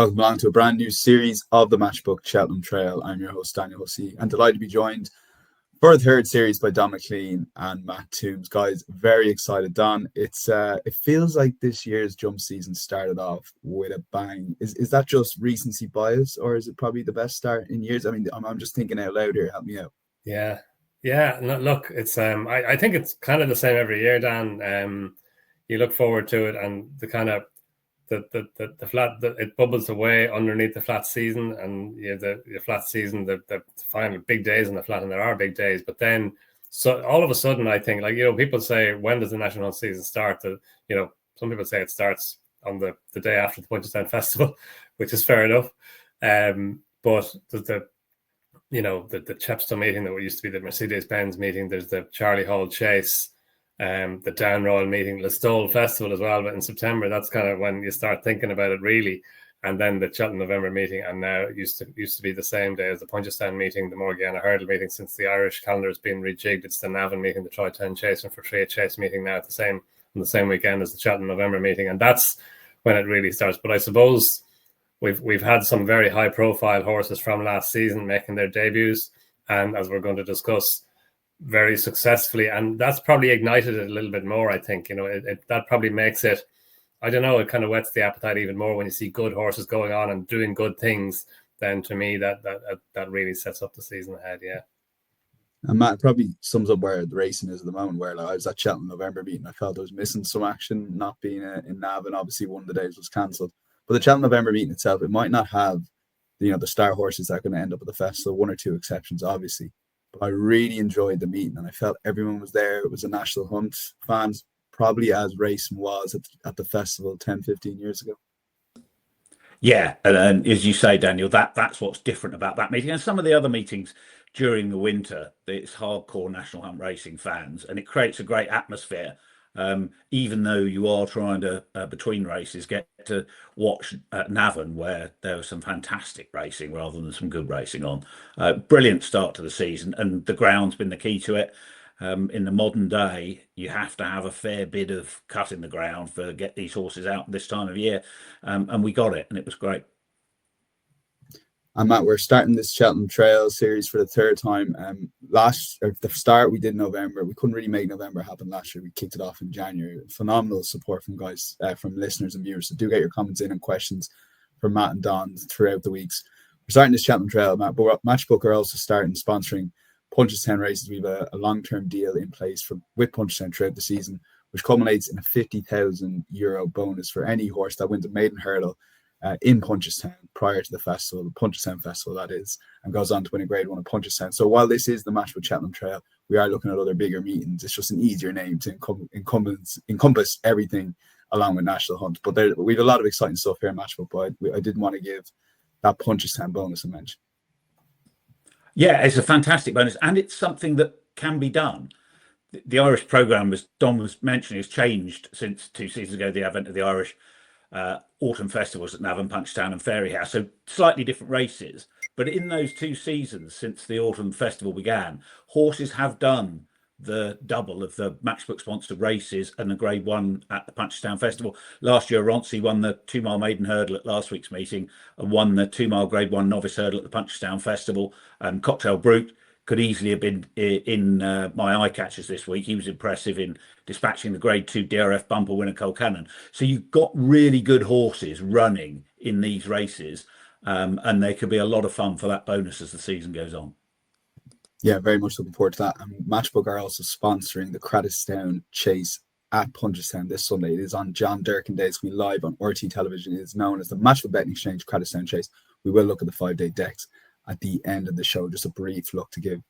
Welcome along to a brand new series of the Matchbook Cheltenham Trail. I'm your host, Daniel Hussey, and delighted to be joined for a third series by Donn McClean and Matt Tombs. Guys, very excited. Don, it feels like this year's jump season started off with a bang. Is that just recency bias, or is it probably the best start in years? I mean, I'm just thinking out loud here. Help me out. Yeah. No, look, it's I think it's kind of the same every year, Dan. You look forward to it, and the kind of the flat, it bubbles away underneath the flat season, and the flat season, the final big days in the flat, and there are big days. But then, so all of a sudden, I think, like, people say, when does the national hunt season start? Some people say it starts on the day after the Punchestown Festival, which is fair enough. But the Chepstow meeting that used to be the Mercedes-Benz meeting, there's the Charlie Hall Chase, the Down Royal meeting, the Listowel Festival as well, but in September, that's kind of when you start thinking about it really. And then the Cheltenham November meeting, and now it used to be the same day as the Punchestown meeting, the Morgiana Hurdle meeting. Since the Irish calendar has been rejigged, it's the Navan meeting, the Troy Town Chase, and for Tria Chase meeting now on the same weekend as the Cheltenham November meeting, and that's when it really starts. But I suppose we've had some very high profile horses from last season making their debuts, and as we're going to discuss, very successfully, and that's probably ignited it a little bit more. I think that probably makes it, I don't know, it kind of whets the appetite even more when you see good horses going on and doing good things. Then to me, that really sets up the season ahead. Yeah. And Matt, it probably sums up where the racing is at the moment, where I was at Cheltenham November meeting. I felt I was missing some action, not being in Navan. Obviously, one of the days was cancelled. But the Cheltenham November meeting itself, it might not have, the star horses that are going to end up at the festival, one or two exceptions, obviously. But I really enjoyed the meeting, and I felt everyone was there. It was a national hunt. Fans, probably as racing was at the festival 10, 15 years ago. Yeah, and as you say, Daniel, that's what's different about that meeting and some of the other meetings during the winter. It's hardcore national hunt racing fans, and it creates a great atmosphere. Even though you are trying to, between races, get to watch at Navan, where there was some fantastic racing rather than some good racing on. Brilliant start to the season, and the ground's been the key to it. In the modern day, you have to have a fair bit of cut in the ground to get these horses out this time of year, and we got it, and it was great. And Matt, we're starting this Cheltenham Trail series for the third time. The start we did in November. We couldn't really make November happen last year. We kicked it off in January. Phenomenal support from guys, from listeners and viewers. So do get your comments in and questions from Matt and Don throughout the weeks. We're starting this Cheltenham Trail, Matt, but Matchbook are also starting sponsoring Punchestown races. We have a long-term deal in place with Punchestown throughout the season, which culminates in a €50,000 bonus for any horse that wins a maiden hurdle in Punchestown prior to the festival, the Punchestown Festival that is, and goes on to win a Grade 1 at Punchestown. So while this is the Matchbook Cheltenham Trail, we are looking at other bigger meetings. It's just an easier name to encompass everything along with National Hunt. But we have a lot of exciting stuff here in Matchbook, but I didn't want to give that Punchestown bonus a mention. Yeah, it's a fantastic bonus, and it's something that can be done. The Irish programme, as Don was mentioning, has changed since 2 seasons ago, the advent of the Irish autumn festivals at Navan, Punchestown and Fairyhouse. So slightly different races. But in those 2 seasons since the autumn festival began, horses have done the double of the Matchbook sponsored races and the Grade 1 at the Punchestown Festival. Last year, Roncy won the 2-mile maiden hurdle at last week's meeting and won the 2-mile Grade 1 novice hurdle at the Punchestown Festival. Cocktail Brute could easily have been in my Eyecatchers this week. He was impressive in dispatching the Grade 2 DRF bumper winner Colcannon. So you've got really good horses running in these races, and they could be a lot of fun for that bonus as the season goes on. Yeah, very much looking forward to that. And Matchbook are also sponsoring the Crattostown Chase at Punchestown this Sunday. It is on John Durkin Day. It's going to be live on RT television. It is known as the Matchbook Betting Exchange Crattostown Chase. We will look at the 5-day decks at the end of the show, just a brief look to give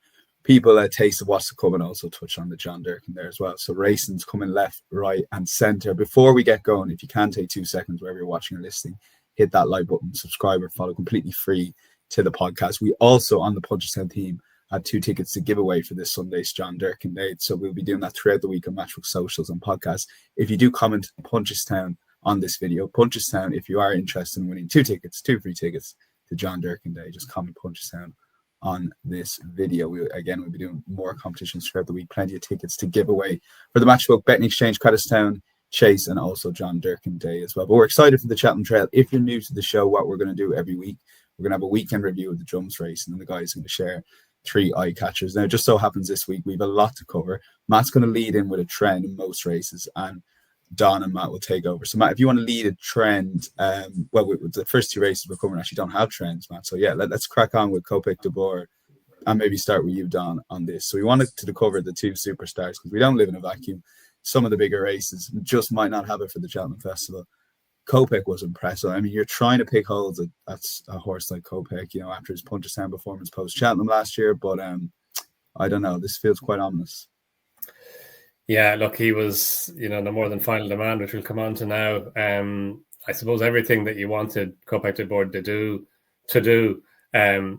people a taste of what's to come, and also touch on the John Durkin there as well. So racing's coming left, right and centre. Before we get going, if you can take 2 seconds wherever you're watching or listening, hit that like button, subscribe or follow, completely free to the podcast. We also, on the Punchestown team, had 2 tickets to give away for this Sunday's John Durkin Day. So we'll be doing that throughout the week on Matchbook socials and podcasts. If you do comment Punchestown on this video, Punchestown, if you are interested in winning 2 tickets, 2 free tickets to John Durkin Day, just comment Punchestown on this video. We'll be doing more competitions throughout the week, plenty of tickets to give away for the Matchbook Betting Exchange Crattostown Chase and also John Durkin Day as well. But we're excited for the Cheltenham Trail. If you're new to the show, what we're going to do every week, we're going to have a weekend review of the jumps race, and then the guys are going to share 3 eye catchers. Now, it just so happens this week we have a lot to cover. Matt's going to lead in with a trend in most races, and Don and Matt will take over. So, Matt, if you want to lead a trend, with the first 2 races we're covering actually don't have trends, Matt. So, yeah, let's crack on with Kopek de Boer and maybe start with you, Don, on this. So, we wanted to cover the 2 superstars because we don't live in a vacuum. Some of the bigger races just might not have it for the Cheltenham Festival. Kopek was impressive. I mean, you're trying to pick holes at a horse like Kopek, you know, after his Punchestown performance post Cheltenham last year. But I don't know. This feels quite ominous. Yeah, look, he was, you know, the more than final demand, which we'll come on to now. I suppose everything that you wanted Kopek de Boer to do,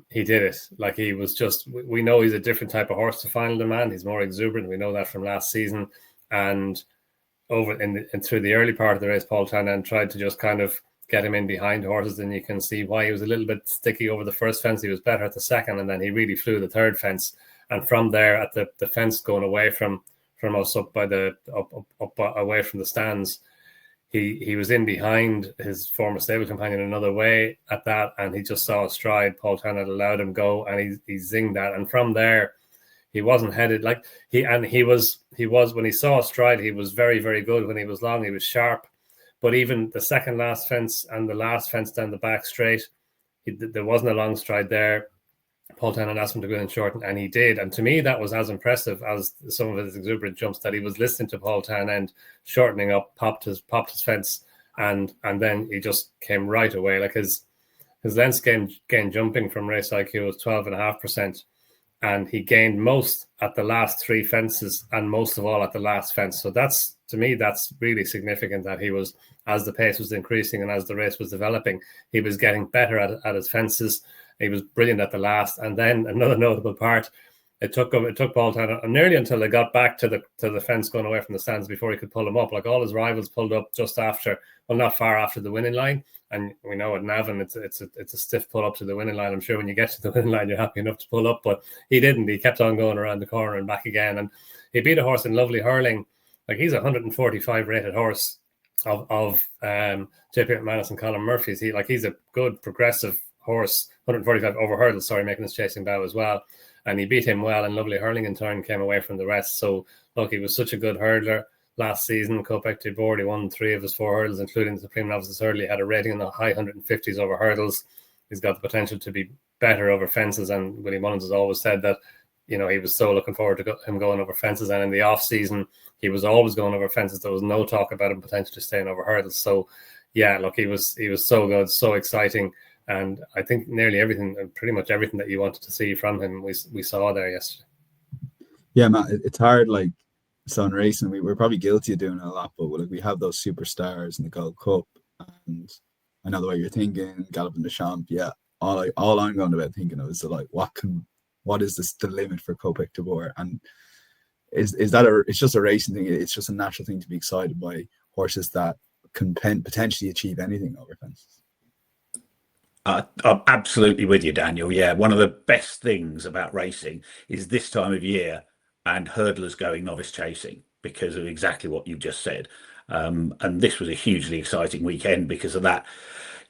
he did it. Like, he was just, we know he's a different type of horse to final demand. He's more exuberant. We know that from last season. And through the early part of the race, Paul Townend tried to just kind of get him in behind horses, and you can see why he was a little bit sticky over the first fence. He was better at the second, and then he really flew the third fence. And from there, at the fence going away from us up by up away from the stands, he was in behind his former stable companion another way at that, and he just saw a stride. Paul Townend allowed him go, and he zinged that. And from there, he wasn't headed like he was when he saw a stride, he was very, very good. When he was long, he was sharp. But even the second last fence and the last fence down the back straight, there wasn't a long stride there. Paul Townend asked him to go in short, and he did. And to me, that was as impressive as some of his exuberant jumps, that he was listening to Paul Townend, shortening up, popped his fence, and then he just came right away. Like his lengths gain jumping from race IQ was 12.5%. And he gained most at the last 3 fences, and most of all at the last fence. So that's, to me, that's really significant, that he was, as the pace was increasing and as the race was developing, he was getting better at his fences. He was brilliant at the last. And then another notable part, it took Paul Townend nearly until they got back to the fence going away from the stands before he could pull him up. Like, all his rivals pulled up just after, well, not far after the winning line. And we know at Navan, it's a stiff pull up to the winning line. I'm sure when you get to the winning line, you're happy enough to pull up, but he didn't. He kept on going around the corner and back again. And he beat a horse in Lovely Hurling. Like, he's a 145 rated horse of JP McManus and Colin Murphy's. He's a good progressive horse, 145 over hurdles, making his chasing bow as well. And he beat him well, and Lovely Hurling in turn came away from the rest. So, look, he was such a good hurdler last season. Kopek de Boer, he won 3 of his 4 hurdles, including the Supreme Novices hurdle. He had a rating in the high 150s over hurdles. He's got the potential to be better over fences, and Willie Mullins has always said that, you know, he was so looking forward to him going over fences. And in the off season, he was always going over fences. There was no talk about him potentially staying over hurdles. So, yeah, look, he was so good, so exciting. And I think pretty much everything that you wanted to see from him, we saw there yesterday. Yeah, Matt, it's hard. Like, so in racing, we're probably guilty of doing it a lot, but like, we have those superstars in the Gold Cup, and I know the way you're thinking, Galloping the Champ. Yeah, all I'm going about thinking of is like, what is the limit for Kopek de Boer? And is that it's just a racing thing. It's just a natural thing to be excited by horses that can potentially achieve anything over fences. I'm absolutely with you, Daniel. Yeah, one of the best things about racing is this time of year and hurdlers going novice chasing, because of exactly what you just said. And this was a hugely exciting weekend because of that.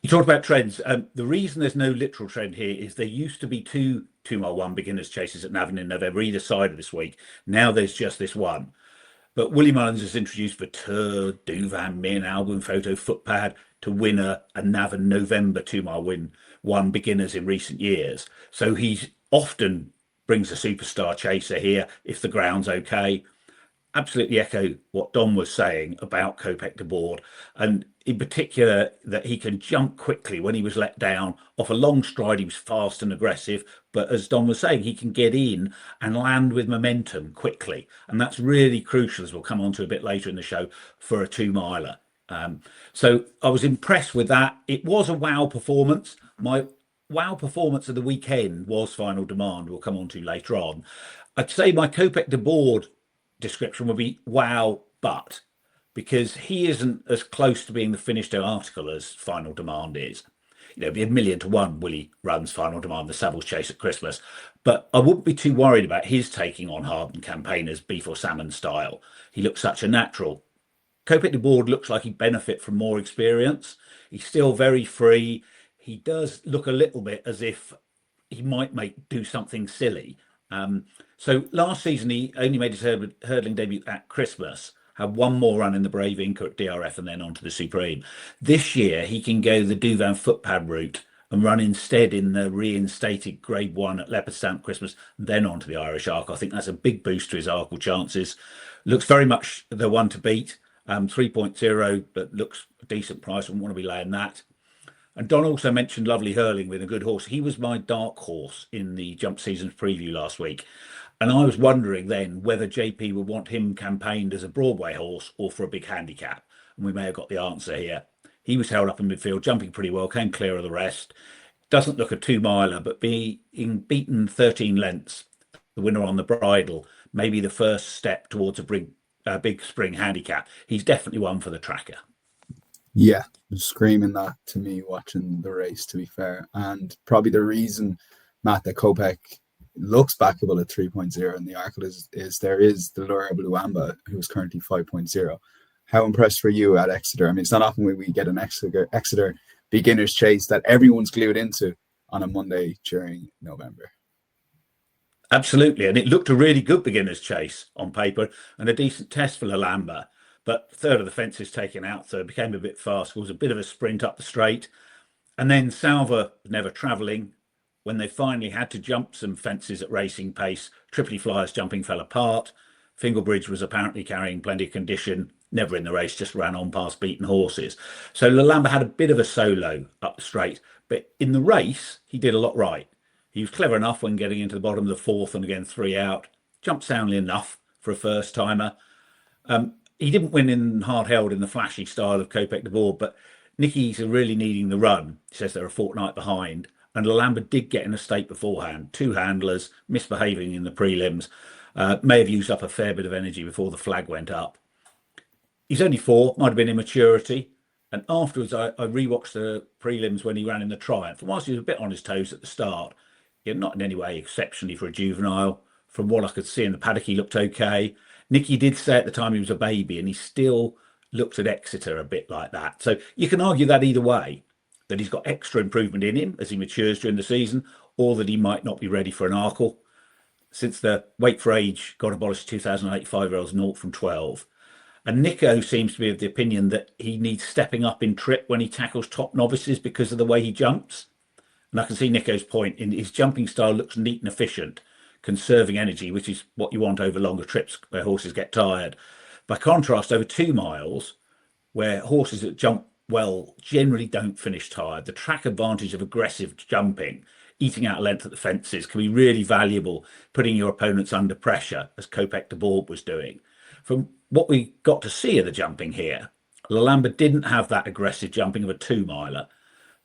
You talked about trends. The reason there's no literal trend here is there used to be 2 mile 1 beginners chases at Navan in November, either side of this week. Now there's just this one. But Willie Mullins has introduced Vateur, Duvan, Min, Album Photo, Footpad to win a Navan November 2 mile 1 beginners in recent years. So he often brings a superstar chaser here if the ground's okay. Absolutely echo what Don was saying about Kopek de Boer, and in particular that he can jump quickly when he was let down. Off a long stride, he was fast and aggressive, but as Don was saying, he can get in and land with momentum quickly, and that's really crucial, as we'll come on to a bit later in the show, for a 2 miler. So I was impressed with that. It was a wow performance. My wow performance of the weekend was Final Demand, we'll come on to later on. I'd say my Kopek de Boer description would be wow, but, because he isn't as close to being the finished article as Final Demand is. You know, it'd be 1,000,000 to 1 Willie runs Final Demand, the Savills Chase at Christmas. But I wouldn't be too worried about his taking on hardened campaigners beef or salmon style. He looks such a natural. Copic de Board looks like he'd benefit from more experience. He's still very free. He does look a little bit as if he might do something silly. So last season, he only made his hurdling debut at Christmas, had one more run in the Brave Inca at DRF and then on to the Supreme. This year, he can go the Douvan footpad route and run instead in the reinstated Grade 1 at Leopardstown Christmas, and then on to the Irish Arkle. I think that's a big boost to his Arkle chances. Looks very much the one to beat. 3.0, but looks a decent price. I wouldn't want to be laying that. And Don also mentioned Lovely Hurling with a good horse. He was my dark horse in the Jump Seasons preview last week. And I was wondering then whether JP would want him campaigned as a Broadway horse or for a big handicap. And we may have got the answer here. He was held up in midfield, jumping pretty well, came clear of the rest. Doesn't look a 2-miler, but being beaten 13 lengths, the winner on the bridle, maybe the first step towards a big spring handicap. He's definitely one for the tracker. Yeah, screaming that to me watching the race, to be fair. And probably the reason, Matt, that Copic looks backable at 3.0 in the Arkle is there is the lure of Luamba, who's currently 5.0. How impressed were you at Exeter? I mean, it's not often we get an Exeter beginner's chase that everyone's glued into on a Monday during November. Absolutely, and it looked a really good beginner's chase on paper and a decent test for Luamba. But third of the fence is taken out, so it became a bit fast. It was a bit of a sprint up the straight. And then Salva never travelling. When they finally had to jump some fences at racing pace, Triply Flyer's jumping fell apart. Fingerbridge was apparently carrying plenty of condition, never in the race, just ran on past beaten horses. So Luamba had a bit of a solo up the straight, but in the race, he did a lot right. He was clever enough when getting into the bottom of the fourth and again 3 out. Jumped soundly enough for a first timer. He didn't win in hard held in the flashy style of Copic de Board, but Nicky's are really needing the run. He says they're a fortnight behind. And Luamba did get in a state beforehand. 2 handlers, misbehaving in the prelims. May have used up a fair bit of energy before the flag went up. He's only 4, might have been immaturity. And afterwards, I rewatched the prelims when he ran in the Triumph. And whilst he was a bit on his toes at the start, not in any way exceptionally for a juvenile. From what I could see in the paddock, he looked okay. Nicky did say at the time he was a baby, and he still looked at Exeter a bit like that. So you can argue that either way, that he's got extra improvement in him as he matures during the season, or that he might not be ready for an Arkle. Since the weight for age got abolished 2008 5-year-olds 0 from 12. And Nico seems to be of the opinion that he needs stepping up in trip when he tackles top novices because of the way he jumps. And I can see Nico's point. In his jumping style looks neat and efficient, conserving energy, which is what you want over longer trips where horses get tired. By contrast, over 2 miles, where horses that jump well generally don't finish tired, the track advantage of aggressive jumping, eating out length at the fences, can be really valuable, putting your opponents under pressure, as Copic de Board was doing. From what we got to see of the jumping here, Luamba didn't have that aggressive jumping of a 2-miler.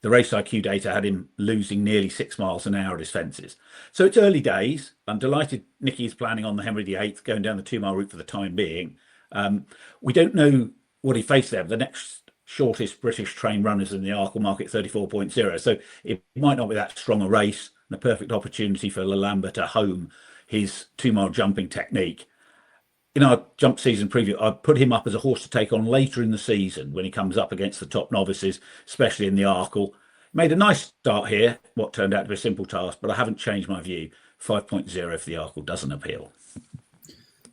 The race IQ data had him losing nearly 6 miles an hour at his fences. So it's early days. I'm delighted Nicky is planning on the Henry VIII, going down the 2-mile route for the time being. We don't know what he faced there. The next shortest British trained runners in the Arkle market, 34.0. So it might not be that strong a race, and a perfect opportunity for Luamba to home his 2-mile jumping technique. In our jump season preview, I put him up as a horse to take on later in the season when he comes up against the top novices, especially in the Arkle. Made a nice start here, what turned out to be a simple task, but I haven't changed my view. 5.0 if the Arkle doesn't appeal.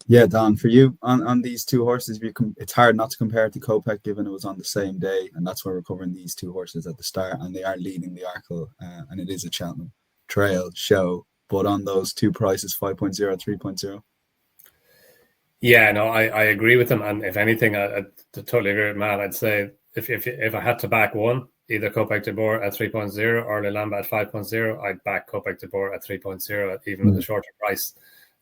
Yeah, Don, for you, on these 2 horses, it's hard not to compare it to Copic, given it was on the same day, and that's why we're covering these 2 horses at the start, and they are leading the Arkle, and it is a Cheltenham Trail show. But on those 2 prices, 5.0, 3.0. Yeah, no, I agree with them, and if anything, I totally agree with Matt. I'd say if I had to back one, either Copic de Board at 3.0 or Luamba at 5.0, I'd back Copic de Board at 3.0, even with a shorter price.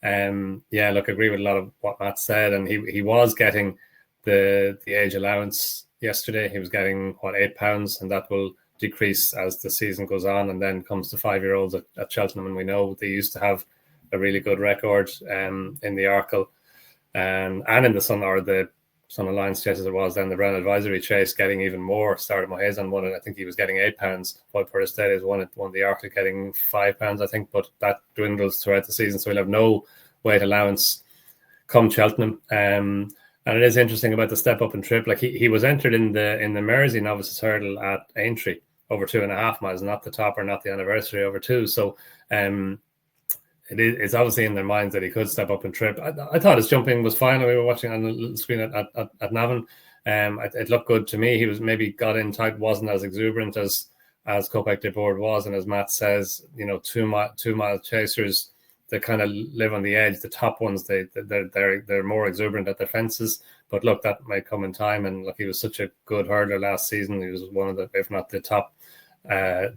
Yeah, look, I agree with a lot of what Matt said, and he was getting the age allowance yesterday. He was getting £8, and that will decrease as the season goes on, and then comes to 5-year-olds at Cheltenham, and we know they used to have a really good record in the Arkle. And in the Sun Alliance chase as it was, then the Brown Advisory chase getting even more. Started Mohazan won it. I think he was getting £8. While Purtis is won the Arkle getting £5, I think, but that dwindles throughout the season, so he'll have no weight allowance come Cheltenham. And it is interesting about the step up and trip. Like he was entered in the Mersey novices hurdle at Aintree over 2.5 miles, not the top or not the anniversary over 2. So it's obviously in their minds that he could step up and trip. I thought his jumping was fine. We were watching on the little screen at Navan. It looked good to me. He was maybe got in tight, wasn't as exuberant as Kopek de Board was. And as Matt says, 2-mile chasers, they kind of live on the edge. The top ones, they're more exuberant at their fences. But look, that might come in time. And look, he was such a good hurdler last season. He was one of the, if not the top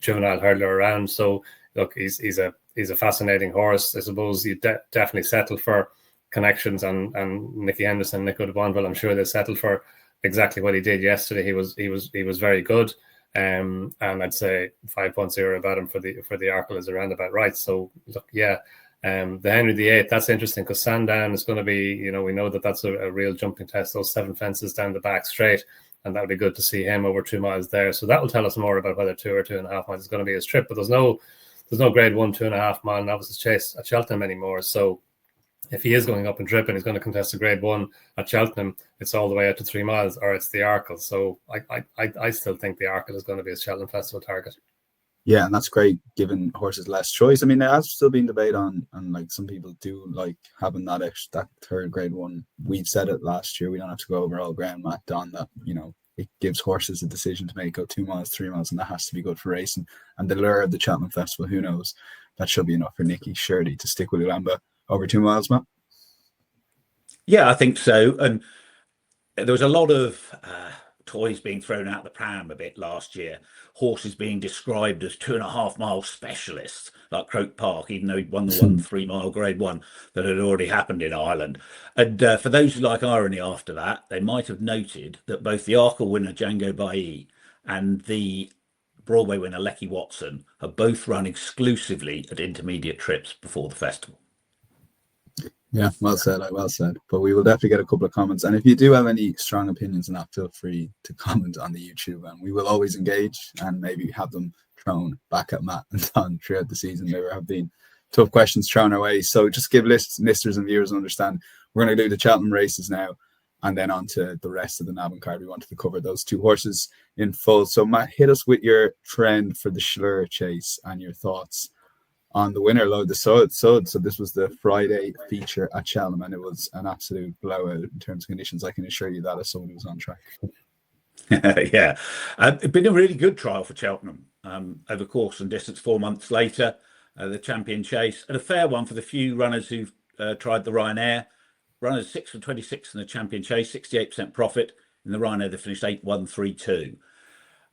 juvenile hurdler around. So look, he's a fascinating horse. I suppose you definitely settle for connections and Nicky Henderson, Nico de Bonville. I'm sure they settled for exactly what he did yesterday. He was very good. And I'd say 5.0 about him for the Arkle is around about right. So look, yeah. The Henry VIII, that's interesting because Sandown is going to be, we know that's a real jumping test, those 7 fences down the back straight, and that would be good to see him over 2 miles there. So that will tell us more about whether 2 or 2.5 miles is going to be his trip. But there's no grade 1 2.5 mile novices chase at Cheltenham anymore. So if he is going up and trip and he's going to contest a grade 1 at Cheltenham, it's all the way out to 3 miles, or it's the Arkle. So I still think the Arkle is going to be his Cheltenham Festival target. Yeah, and that's great, giving horses less choice. I mean, there has still been debate on, and like some people do like having that third grade 1. We've said it last year. We don't have to go over all ground, Matt, Don, that it gives horses a decision to make, go 2 miles, 3 miles, and that has to be good for racing. And the lure of the Cheltenham Festival, who knows? That should be enough for Nicky, surely, to stick with Ulamba over 2 miles, Matt. Yeah, I think so. And there was a lot of toys being thrown out the pram a bit last year. Horses being described as 2.5 mile specialists, like Croke Park, even though he'd won the 1 3 mile grade 1 that had already happened in Ireland. And for those who like irony after that, they might have noted that both the Arkle winner Django Bailly and the Broadway winner Lecky Watson have both run exclusively at intermediate trips before the festival. Yeah, well said. But we will definitely get a couple of comments. And if you do have any strong opinions on that, feel free to comment on the YouTube. And we will always engage and maybe have them thrown back at Matt and Don throughout the season. There have been tough questions thrown our way. So just give listeners and viewers understand, we're going to do the Cheltenham races now and then on to the rest of the Navan card. We wanted to cover those 2 horses in full. So Matt, hit us with your trend for the Schlur chase and your thoughts on the winner, Load the Sud. So this was the Friday feature at Cheltenham, and it was an absolute blowout in terms of conditions. I can assure you that as someone who was on track. Yeah, it's been a really good trial for Cheltenham over course and distance. 4 months later, the champion chase, and a fair one for the few runners who've tried the Ryanair. Runners 6 for 26 in the champion chase, 68% profit. In the Ryanair, they finished 8-1-3-2.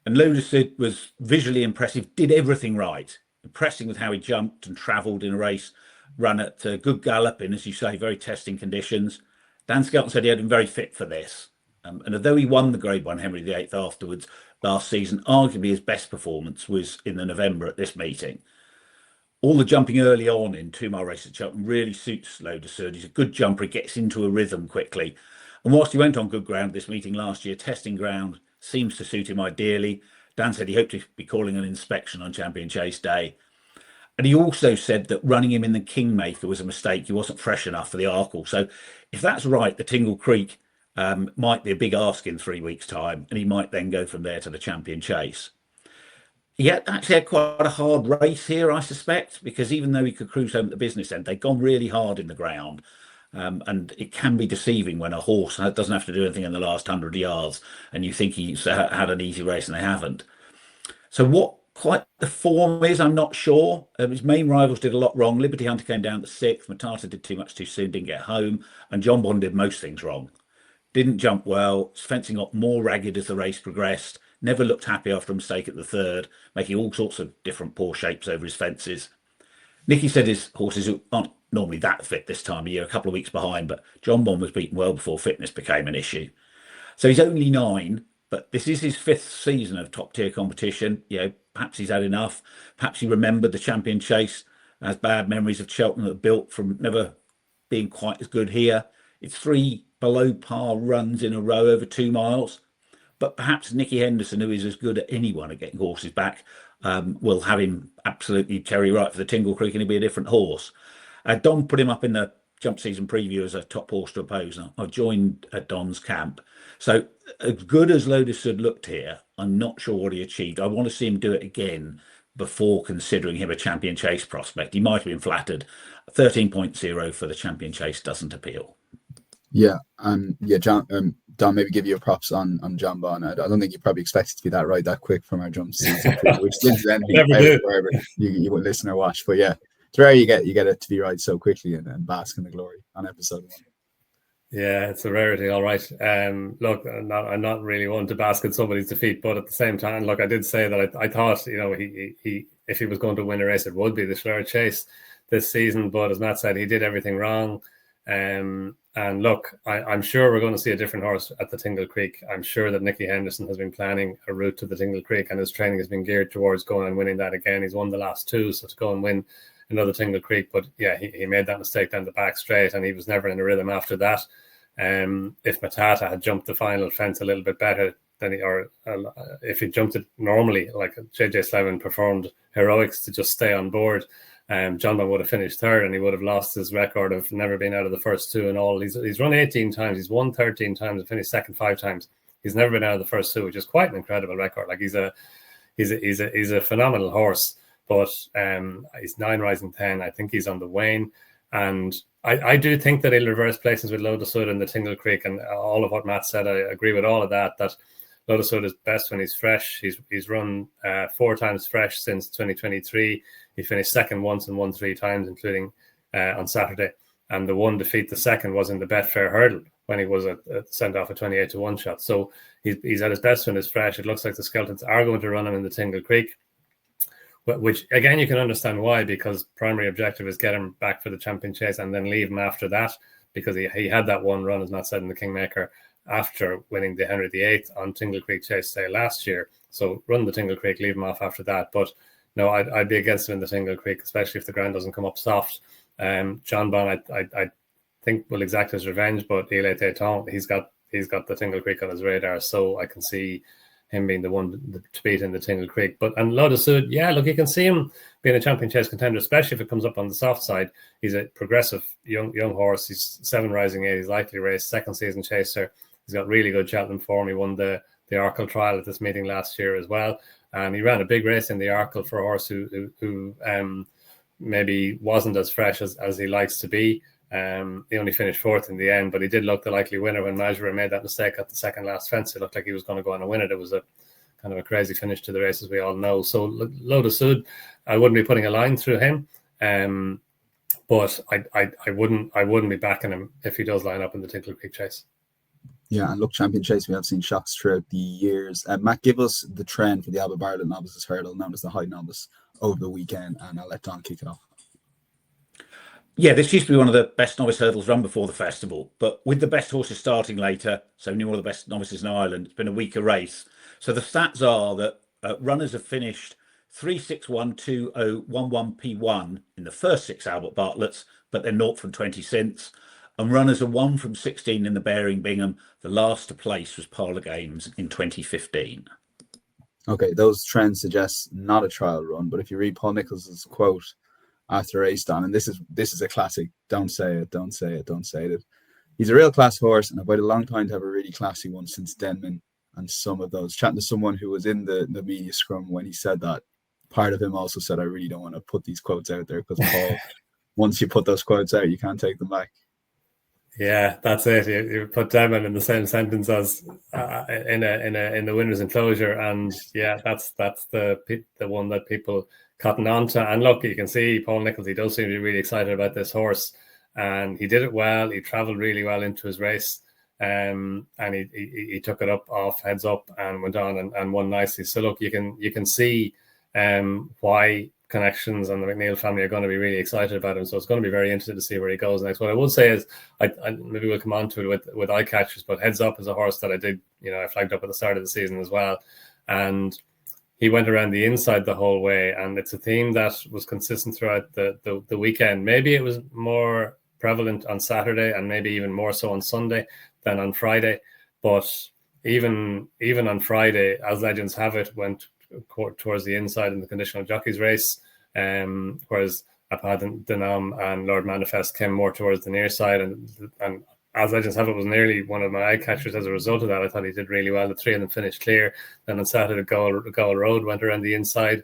And Load the Sud was visually impressive, did everything right. Impressing with how he jumped and travelled in a race, run at good gallop in, as you say, very testing conditions. Dan Skelton said he had him very fit for this. And although he won the Grade 1 Henry VIII afterwards last season, arguably his best performance was in the November at this meeting. All the jumping early on in 2 mile races at Cheltenham really suits Load the Sud. He's a good jumper, he gets into a rhythm quickly. And whilst he went on good ground this meeting last year, testing ground seems to suit him ideally. Dan said he hoped to be calling an inspection on Champion Chase Day. And he also said that running him in the Kingmaker was a mistake. He wasn't fresh enough for the Arkle. So if that's right, the Tingle Creek might be a big ask in 3 weeks' time, and he might then go from there to the Champion Chase. He actually had quite a hard race here, I suspect, because even though he could cruise home at the business end, they'd gone really hard in the ground. And it can be deceiving when a horse doesn't have to do anything in the last 100 yards and you think he's had an easy race and they haven't. So what quite the form is, I'm not sure. His main rivals did a lot wrong. Liberty Hunter came down to 6th. Matata did too much too soon, didn't get home. And John Bond did most things wrong. Didn't jump well. His fencing got more ragged as the race progressed. Never looked happy after a mistake at the 3rd, making all sorts of different poor shapes over his fences. Nicky said his horses aren't normally that fit this time of year, a couple of weeks behind, but John Bond was beaten well before fitness became an issue. So he's only 9, but this is his 5th season of top tier competition. Perhaps he's had enough. Perhaps he remembered the Champion Chase, has bad memories of Cheltenham that are built from never being quite as good here. It's 3 below par runs in a row over 2 miles. But perhaps Nicky Henderson, who is as good at anyone at getting horses back, will have him absolutely cherry right for the Tingle Creek and he'll be a different horse. Don put him up in the jump season preview as a top horse to oppose. I've joined at Don's camp. So as good as Lotus had looked here, I'm not sure what he achieved. I want to see him do it again before considering him a champion chase prospect. He might have been flattered. 13.0 for the champion chase doesn't appeal. Yeah, John, Don, maybe give you a props on John Bon. I don't think you probably expected to be that right that quick from our jump season, which incidentally wherever you would listen or watch. But yeah, it's rare you get it to be right so quickly and bask in the glory on episode 1. Yeah, it's a rarity, all right. Look, I'm not really one to bask in somebody's defeat, but at the same time, look, I did say that I thought, he if he was going to win a race, it would be the Schler Chase this season. But as Matt said, he did everything wrong. And look, I'm sure we're going to see a different horse at the Tingle Creek. I'm sure that Nicky Henderson has been planning a route to the Tingle Creek, and his training has been geared towards going and winning that again. He's won the last 2, so to go and win another Tingle Creek. But yeah, he made that mistake down the back straight, and he was never in a rhythm after that. If Matata had jumped the final fence a little bit better than if he jumped it normally, like JJ Slevin performed heroics to just stay on board, John Bon would have finished 3rd, and he would have lost his record of never being out of the first 2 and all. He's run 18 times, he's won 13 times, and finished 2nd 5 times. He's never been out of the first 2, which is quite an incredible record. Like he's a phenomenal horse. But he's 9 rising 10. I think he's on the wane, and I do think that he'll reverse placings with Lotus Hood in the Tingle Creek, and all of what Matt said, I agree with all of that. That Lotus Hood is best when he's fresh. He's run 4 times fresh since 2023. He finished 2nd once and won 3 times, including on Saturday. And the one defeat, the second, was in the Betfair Hurdle when he was sent off a 28-1 shot. So he's at his best when he's fresh. It looks like the Skeletons are going to run him in the Tingle Creek, which again you can understand why, because primary objective is get him back for the champion chase and then leave him after that, because he had that one run, as Matt said, in the Kingmaker after winning the Henry VIII on Tingle Creek Chase Day last year. So run the Tingle Creek, leave him off after that. But no, I'd be against him in the Tingle Creek, especially if the ground doesn't come up soft. John Bon, I think will exact his revenge, but Il était temps, he's got the Tingle Creek on his radar, so I can see him being the one to beat in the Tingle Creek. And Lotus Hood, yeah, look, you can see him being a champion chase contender, especially if it comes up on the soft side. He's a progressive young horse. He's 7 rising 8. He's likely to race, 2nd season chaser. He's got really good Cheltenham form. He won the Arkle trial at this meeting last year as well. And he ran a big race in the Arkle for a horse who maybe wasn't as fresh as he likes to be. He only finished 4th in the end, but he did look the likely winner when Majura made that mistake at the second last fence. It looked like he was going to go on and win it. It was a kind of a crazy finish to the race, as we all know. So Lotus Hood, I wouldn't be putting a line through him, but I wouldn't be backing him if he does line up in the Tingle Creek Chase. Yeah, and look, champion chase, we have seen shocks throughout the years. Matt, give us the trend for the Alba Bartlett Novices Hurdle, known as the High Novice, over the weekend, and I'll let Don kick it off. Yeah, this used to be one of the best novice hurdles run before the festival, but with the best horses starting later, so nearly all the best novices in Ireland, it's been a weaker race. So the stats are that runners have finished 3-6-1, 2-0, 1-1, P1 in the first 6 Albert Bartletts, but they're 0 from 20 since. And runners are 1 from 16 in the Bearing Bingham. The last to place was Parlour Games in 2015. Okay, those trends suggest not a trial run, but if you read Paul Nichols's quote after race, Don, and this is a classic, don't say it, don't say it, don't say it. He's a real class horse, and I've waited a long time to have a really classy one since Denman and some of those. Chatting to someone who was in the media scrum when he said that, part of him also said, I really don't want to put these quotes out there, because Paul, once you put those quotes out, you can't take them back. Yeah, that's it. You put Denman in the same sentence as in the winner's enclosure, and yeah, that's the one that people cotton on to. And look, you can see Paul Nicholls, he does seem to be really excited about this horse, and he did it well. He travelled really well into his race, and he took it up off heads up and went on and won nicely. So look, you can see why Connections and the McNeil family are going to be really excited about him. So it's going to be very interesting to see where he goes next. What I would say is, I maybe we'll come on to it with Eyecatchers, but Heads Up is a horse that I flagged up at the start of the season as well. And he went around the inside the whole way, and it's a theme that was consistent throughout the weekend. Maybe it was more prevalent on Saturday and maybe even more so on Sunday than on Friday. But even on Friday, as legends have it, went towards the inside in the conditional jockeys race, whereas Denham and Lord Manifest came more towards the near side, and as legends have it, was nearly one of my eye catchers as a result of that. I thought he did really well. The three of them finished clear. Then on Saturday, Goal Road went around the inside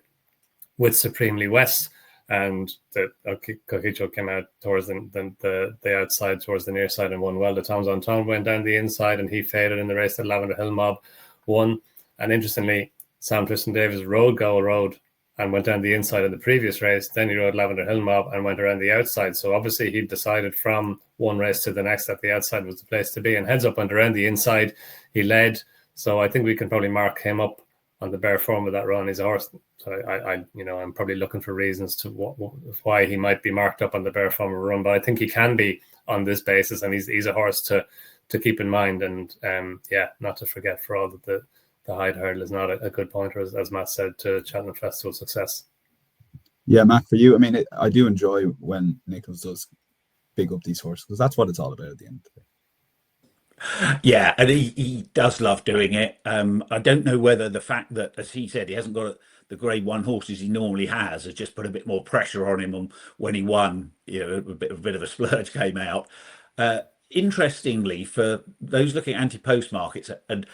with Supremely West, and the Coquito came out towards the outside, towards the near side, and won well. The Tombs and Donn went down the inside, and he faded in the race. That Lavender Hill Mob won. And interestingly, Sam Tristan Davis rode Goal Road and went down the inside of the previous race. Then he rode Lavender Hill Mob and went around the outside. So obviously he decided from one race to the next that the outside was the place to be. And Heads Up went around the inside. He led. So I think we can probably mark him up on the bare form of that run. He's a horse. So I'm probably looking for reasons to why he might be marked up on the bare form of a run. But I think he can be on this basis, and he's a horse to keep in mind. And not to forget, for all that the Hyde hurdle is not a good pointer, as Matt said, to Cheltenham Festival success. Yeah, Matt, for you, I mean, I do enjoy when Nichols does big up these horses, because that's what it's all about at the end of the day. Yeah, and he does love doing it. I don't know whether the fact that, as he said, he hasn't got the Grade 1 horses he normally has just put a bit more pressure on him when he won. A bit of a splurge came out. Interestingly, for those looking at anti-post markets, and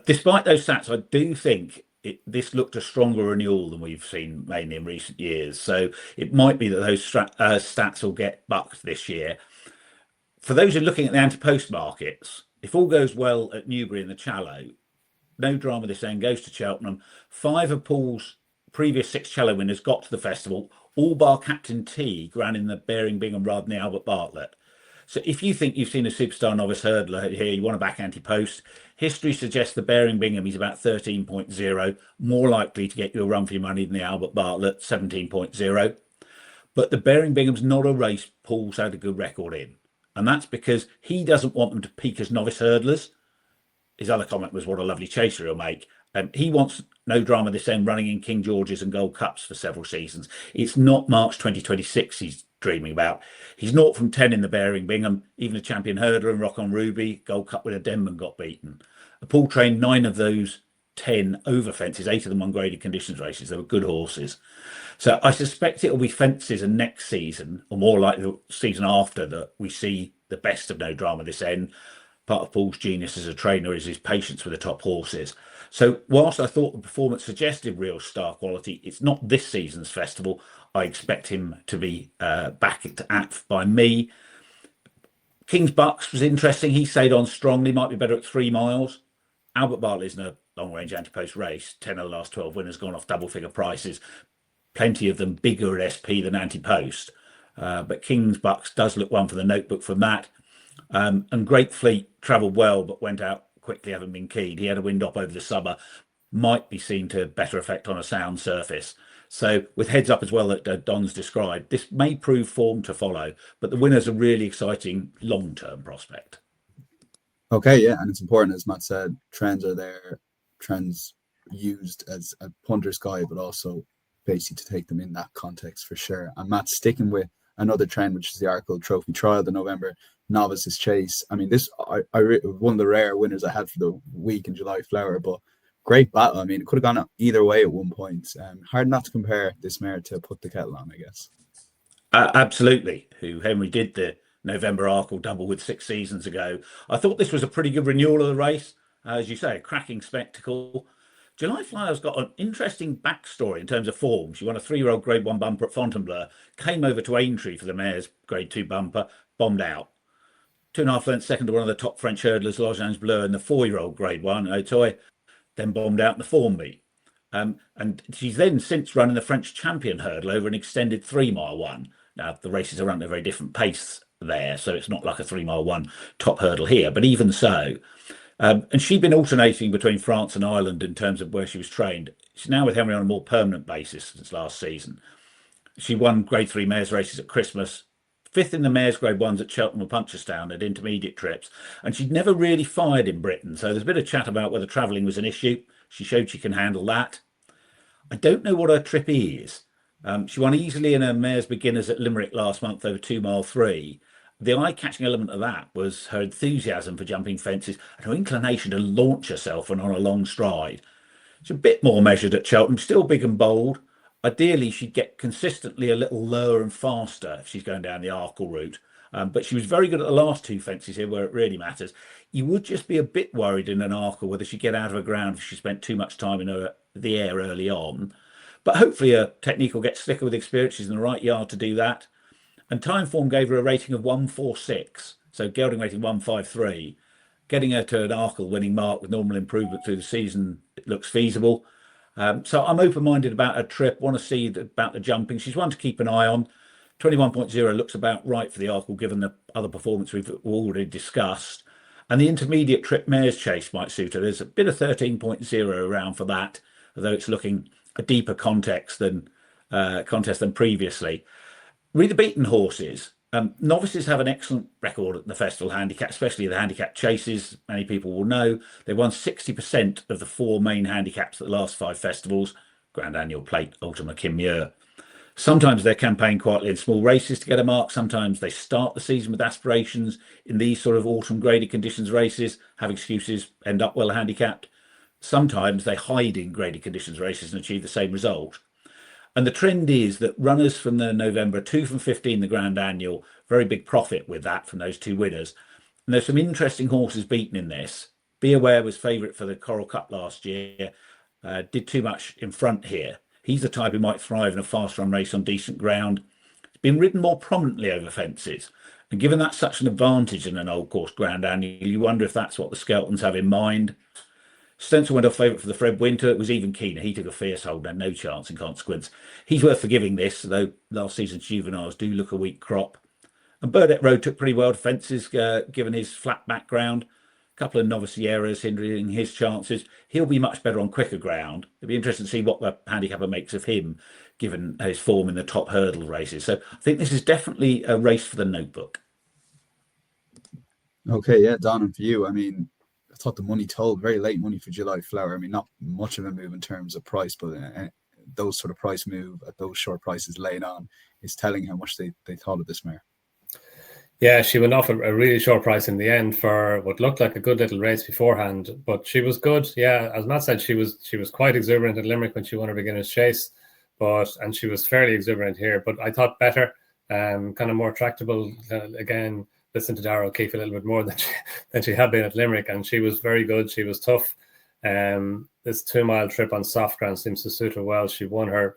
despite those stats, I do think this looked a stronger renewal than we've seen mainly in recent years. So it might be that those stats will get bucked this year. For those who are looking at the anti-post markets, if all goes well at Newbury and the Challow, No Drama This End goes to Cheltenham. 5 of Paul's previous 6 Challow winners got to the festival, all bar Captain T, ran in the Baring Bingham rather than the Albert Bartlett. So if you think you've seen a superstar novice hurdler here, you want to back anti-post, history suggests the Baring Bingham is about 13.0, more likely to get you a run for your money than the Albert Bartlett, 17.0. But the Baring Bingham's not a race Paul's had a good record in. And that's because he doesn't want them to peak as novice hurdlers. His other comment was, what a lovely chaser he'll make. He wants No Drama This End running in King George's and Gold Cups for several seasons. It's not March 2026 he's dreaming about. He's 0 from 10 in the Baring Bingham. Even a champion hurdler and Rock on Ruby, Gold Cup winner Denman got beaten. Paul trained 9 of those 10 over fences, 8 of them on graded conditions races. They were good horses. So I suspect it will be fences and next season, or more like the season after, that we see the best of No Drama This End. Part of Paul's genius as a trainer is his patience with the top horses. So whilst I thought the performance suggested real star quality, it's not this season's festival. I expect him to be back at by me. King's Bucks was interesting. He stayed on strongly, might be better at 3 miles. Albert Bartlett is in a long-range anti-post race. 10 of the last 12 winners gone off double-figure prices. Plenty of them bigger at SP than anti-post. But King's Bucks does look one for the notebook for Matt. And Great Fleet travelled well, but went out quickly, having been keyed. He had a wind up over the summer. Might be seen to better effect on a sound surface. So with Heads Up as well that Don's described, this may prove form to follow, but the winner's a really exciting long-term prospect. Okay, yeah, and it's important, as Matt said, trends are there, trends used as a punter's guide, but also basically to take them in that context for sure. And Matt's sticking with another trend, which is the Arkle Trophy Trial, the November Novices Chase. I mean, this one of the rare winners I had for the week in July Flower, but great battle. I mean, it could have gone either way at one point. Hard not to compare this mare to Put the Kettle On, I guess. Absolutely. Who Henry did the November Arkle double with 6 seasons ago. I thought this was a pretty good renewal of the race. As you say, a cracking spectacle. July Flower's got an interesting backstory in terms of form. She won a 3-year-old Grade 1 bumper at Fontainebleau, came over to Aintree for the mare's Grade 2 bumper, bombed out. 2.5 lengths second to one of the top French hurdlers, Logins Bleu, in the 4-year-old Grade 1, Auteuil, then bombed out in the form meet. And she's then since running the French champion hurdle over an extended 3-mile one. Now, the races are run at a very different pace there, so it's not like a 3-mile one top hurdle here, but even so. And she'd been alternating between France and Ireland in terms of where she was trained. She's now with Henry on a more permanent basis since last season. She won Grade 3 mares races at Christmas, 5th in the mares Grade 1s at Cheltenham and Punchestown at intermediate trips, and she'd never really fired in Britain, so there's a bit of chat about whether travelling was an issue. She showed she can handle that. I don't know what her trip is. She won easily in her mares beginners at Limerick last month over 2 mile 3. The eye-catching element of that was her enthusiasm for jumping fences and her inclination to launch herself when on a long stride. She's a bit more measured at Cheltenham, still big and bold. Ideally, she'd get consistently a little lower and faster if she's going down the Arkle route. But she was very good at the last two fences here where it really matters. You would just be a bit worried in an Arkle whether she'd get out of her ground if she spent too much time in the air early on. But hopefully her technique will get slicker with experience. She's in the right yard to do that. And Timeform gave her a rating of 146. So gelding rating 153. Getting her to an Arkle winning mark with normal improvement through the season, it looks feasible. So I'm open-minded about her trip, want to see about the jumping. She's one to keep an eye on. 21.0 looks about right for the Arkle, given the other performance we've already discussed. And the intermediate trip Mare's Chase might suit her. There's a bit of 13.0 around for that, although it's looking a deeper contest than previously. Read the beaten horses. Novices have an excellent record at the festival handicap, especially the handicap chases. Many people will know they won 60% of the four main handicaps at the last five festivals: Grand Annual, Plate, Ultima, Kinmure. Sometimes they campaign quietly in small races to get a mark. Sometimes they start the season with aspirations in these sort of autumn graded conditions races, have excuses, end up well handicapped. Sometimes they hide in graded conditions races and achieve the same result. And the trend is that runners from the November 2 from 15, the Grand Annual, very big profit with that from those two winners. And there's some interesting horses beaten in this. BeGambleAware was favourite for the Coral Cup last year, did too much in front here. He's the type who might thrive in a fast run race on decent ground. It's been ridden more prominently over fences. And given that's such an advantage in an old course Grand Annual, you wonder if that's what the Skeltons have in mind. Stencil went off favourite for the Fred Winter. It was even keener. He took a fierce hold and no chance in consequence. He's worth forgiving this, though last season's juveniles do look a weak crop. And Burdett Road took pretty well to fences, given his flat background. A couple of novice errors hindering his chances. He'll be much better on quicker ground. It'll be interesting to see what the handicapper makes of him, given his form in the top hurdle races. So I think this is definitely a race for the notebook. Okay, yeah, Don, and for you, I mean, I thought the money told, very late money for July Flower. I mean, not much of a move in terms of price, but those sort of price move at those short prices late on is telling how much they thought of this mare. Yeah, she went off a really short price in the end for what looked like a good little race beforehand, but she was good. Yeah, as Matt said, she was quite exuberant at Limerick when she won her beginner's chase, and she was fairly exuberant here. But I thought better, kind of more tractable. Again, listen to Darragh O'Keefe a little bit more than she had been at Limerick, and she was very good. She was tough. This 2 mile trip on soft ground seems to suit her well. She won her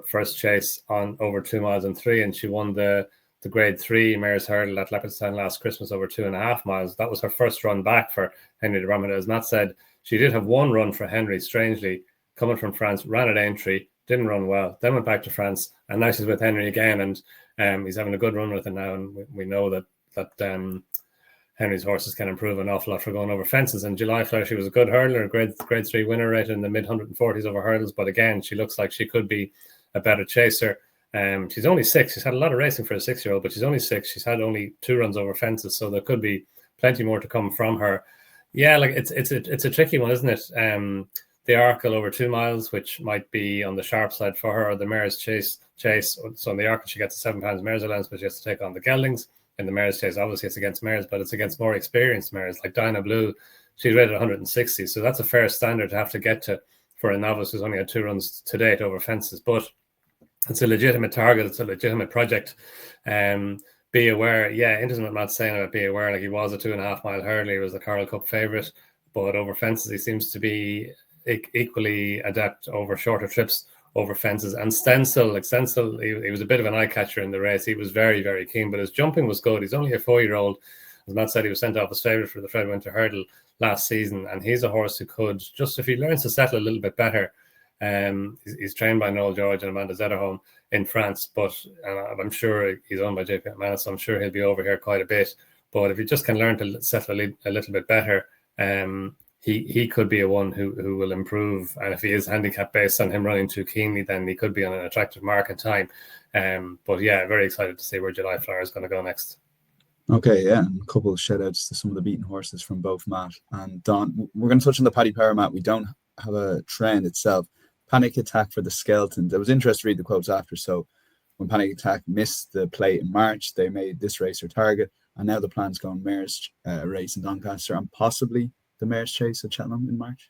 first chase on over 2 miles and 3, and she won the grade 3 Mare's Hurdle at Leopardstown last Christmas over 2.5 miles. That was her first run back for Henry de Bromhead. As Matt said, she did have one run for Henry, strangely, coming from France, ran at Aintree, didn't run well, then went back to France, and now she's with Henry again, and he's having a good run with it now, and we know that Henry's horses can improve an awful lot for going over fences. And July Flower, she was a good hurdler, grade 3 winner rated in the mid 140s over hurdles, but again, she looks like she could be a better chaser. She's only 6. She's had a lot of racing for a 6-year-old, but she's only 6. She's had only 2 runs over fences, so there could be plenty more to come from her. Yeah, like it's a tricky one, isn't it? The Arkle over 2 miles, which might be on the sharp side for her, or the Mare's Chase. So in the Arkle, she gets a £7 Mare's allowance, but she has to take on the geldings. In the Mare's Chase, obviously it's against mares, but it's against more experienced mares like Dinah Blue. She's rated 160, so that's a fair standard to have to get to for a novice who's only had 2 runs to date over fences. But it's a legitimate target. It's a legitimate project. BeGambleAware, yeah, interesting what Matt's saying about BeGambleAware. Like, he was a 2.5 mile hurdler. He was the Coral Cup favourite, but over fences he seems to be equally adept over shorter trips over fences. And Stencil, he was a bit of an eye catcher in the race. He was very, very keen, but his jumping was good. He's only a 4-year-old. As Matt said, he was sent off as favourite for the Fred Winter Hurdle last season, and he's a horse who could, just if he learns to settle a little bit better. He's trained by Noel George and Amanda Zetterholm in France, but I'm sure he's owned by JP McManus, so I'm sure he'll be over here quite a bit. But if he just can learn to settle a little bit better, he could be a one who will improve. And if he is handicap based on him running too keenly, then he could be on an attractive mark in time. But yeah, very excited to see where July Flower is going to go next. Okay, yeah, and a couple of shout outs to some of the beaten horses from both Matt and Don. We're going to touch on the Paddy Power, Matt. We don't have a trend itself. Panic Attack for the Skeltons. It was interesting to read the quotes after. So when Panic Attack missed the plate in March, they made this race their target, and now the plan's going Mare's race in Doncaster and possibly the Mare's Chase at Cheltenham in March.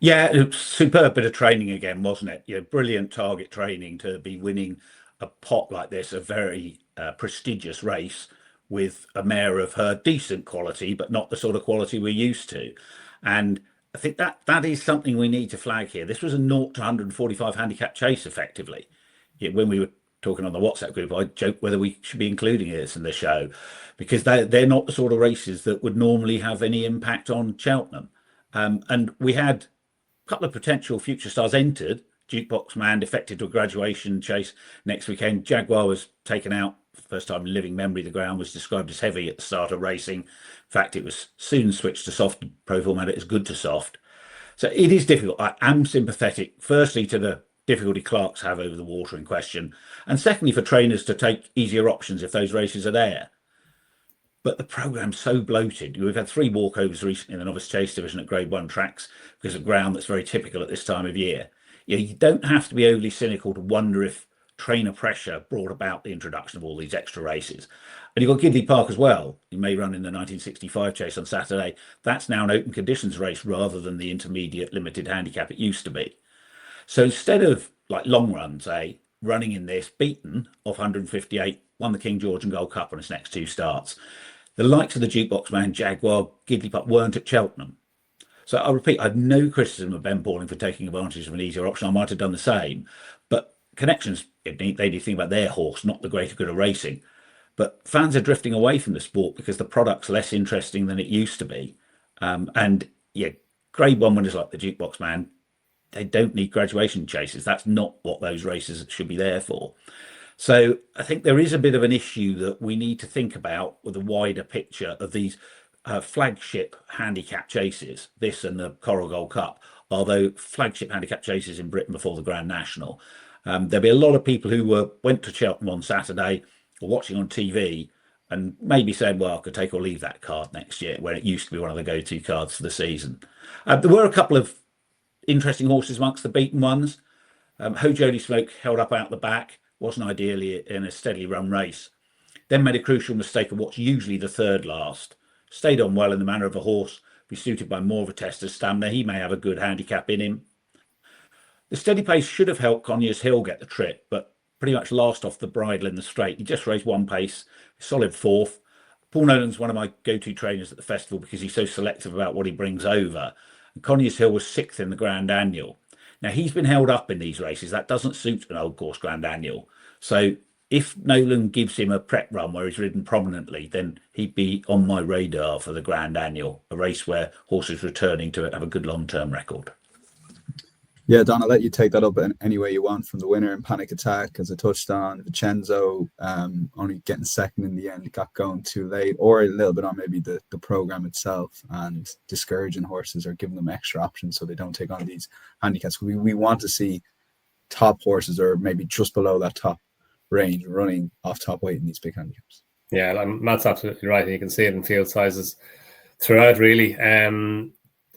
Yeah, it was superb bit of training again, wasn't it? Brilliant target training to be winning a pot like this, a very prestigious race with a mare of her decent quality, but not the sort of quality we're used to. And I think that is something we need to flag here. This was a 0 to 145 handicap chase, effectively. When we were talking on the WhatsApp group, I joked whether we should be including this in the show, because they're not the sort of races that would normally have any impact on Cheltenham. And we had couple of potential future stars entered. Jukebox Man defected to a graduation chase next weekend. Jaguar was taken out for the first time in living memory. The ground was described as heavy at the start of racing. In fact, it was soon switched to soft. Pro made it as good to soft. So it is difficult. I am sympathetic, firstly, to the difficulty Clarks have over the water in question, and secondly, for trainers to take easier options if those races are there. But the programme's so bloated. We've had 3 walkovers recently in the novice chase division at Grade 1 tracks because of ground that's very typical at this time of year. You don't have to be overly cynical to wonder if trainer pressure brought about the introduction of all these extra races. And you've got Gidley Park as well. He may run in the 1965 chase on Saturday. That's now an open conditions race rather than the intermediate limited handicap it used to be. So instead of like long runs, running in this, beaten off 158, won the King George and Gold Cup on his next 2 starts. The likes of the Jukebox Man, Jaguar, Gidley Pup weren't at Cheltenham. So I repeat, I have no criticism of Ben Pauling for taking advantage of an easier option. I might have done the same. But Connections, they need to think about their horse, not the greater good of racing. But fans are drifting away from the sport because the product's less interesting than it used to be. And Grade 1 winners like the Jukebox Man, they don't need graduation chases. That's not what those races should be there for. So I think there is a bit of an issue that we need to think about with a wider picture of these flagship handicap chases, this and the Coral Gold Cup, although flagship handicap chases in Britain before the Grand National. There'll be a lot of people who went to Cheltenham on Saturday or watching on TV and maybe saying, well, I could take or leave that card next year, when it used to be one of the go-to cards for the season. There were a couple of interesting horses amongst the beaten ones. Ho Jody Smoke held up out the back, wasn't ideally in a steadily run race. Then made a crucial mistake of what's usually the third last. Stayed on well in the manner of a horse, be suited by more of a tester's stamina. He may have a good handicap in him. The steady pace should have helped Conyers Hill get the trip, but pretty much last off the bridle in the straight. He just raced 1 pace, solid 4th. Paul Nolan's one of my go-to trainers at the festival because he's so selective about what he brings over. And Conyers Hill was 6th in the Grand Annual. Now, he's been held up in these races. That doesn't suit an old course Grand Annual. So if Nolan gives him a prep run where he's ridden prominently, then he'd be on my radar for the Grand Annual, a race where horses returning to it have a good long-term record. Yeah, Don, I'll let you take that up in any way you want, from the winner in Panic Attack, as I touched on, Vincenzo only getting second in the end, it got going too late, or a little bit on maybe the program itself and discouraging horses or giving them extra options so they don't take on these handicaps. We want to see top horses, or maybe just below that top range, running off top weight in these big handicaps. Yeah, Matt's absolutely right. You can see it in field sizes throughout, really.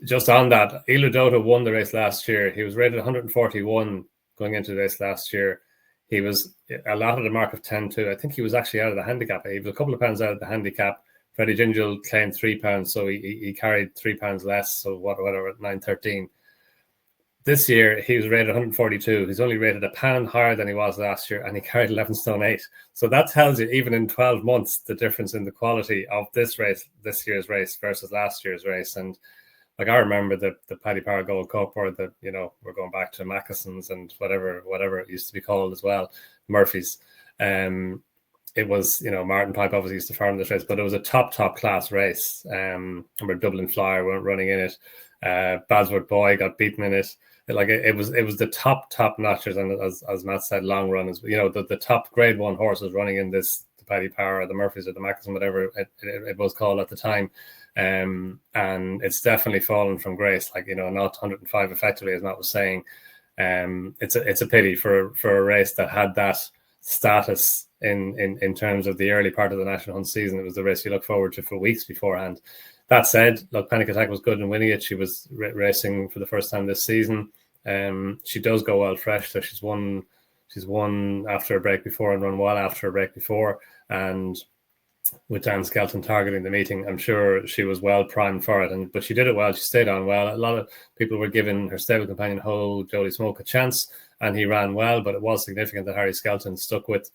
Just on that, Iludota won the race last year. He was rated 141 going into the race last year. He was allotted a mark of 10-2. I think he was actually out of the handicap. He was a couple of pounds out of the handicap. Freddie Gingell claimed £3, so he carried £3 less. So whatever, 9.13. This year, he was rated 142. He's only rated £1 higher than he was last year, and he carried 11 stone 8. So that tells you, even in 12 months, the difference in the quality of this year's race versus last year's race. And like, I remember the Paddy Power Gold Cup, or we're going back to Mackeson's and whatever it used to be called as well, Murphy's. It was, Martin Pipe obviously used to farm this race, but it was a top class race. Remember Dublin Flyer weren't running in it. Basworth Boy got beaten in it. It was the top notchers, and as Matt said, long run is the top Grade 1 horses running in this, the Paddy Power or the Murphys or the Mackeson, whatever it was called at the time. And it's definitely fallen from grace, not 105 effectively, as Matt was saying. It's a pity for a race that had that status in terms of the early part of the National Hunt season. It was the race you look forward to for weeks beforehand. That said, look, Panic Attack was good in winning it. She was racing for the first time this season. She does go well fresh, so she's won after a break before and run well after a break before. And Dan Skelton targeting the meeting. I'm sure she was well primed for it, but she did it well. She stayed on well. A lot of people were giving her stable companion Ho, Jodie Smoke, a chance, and he ran well, but it was significant that Harry Skelton stuck with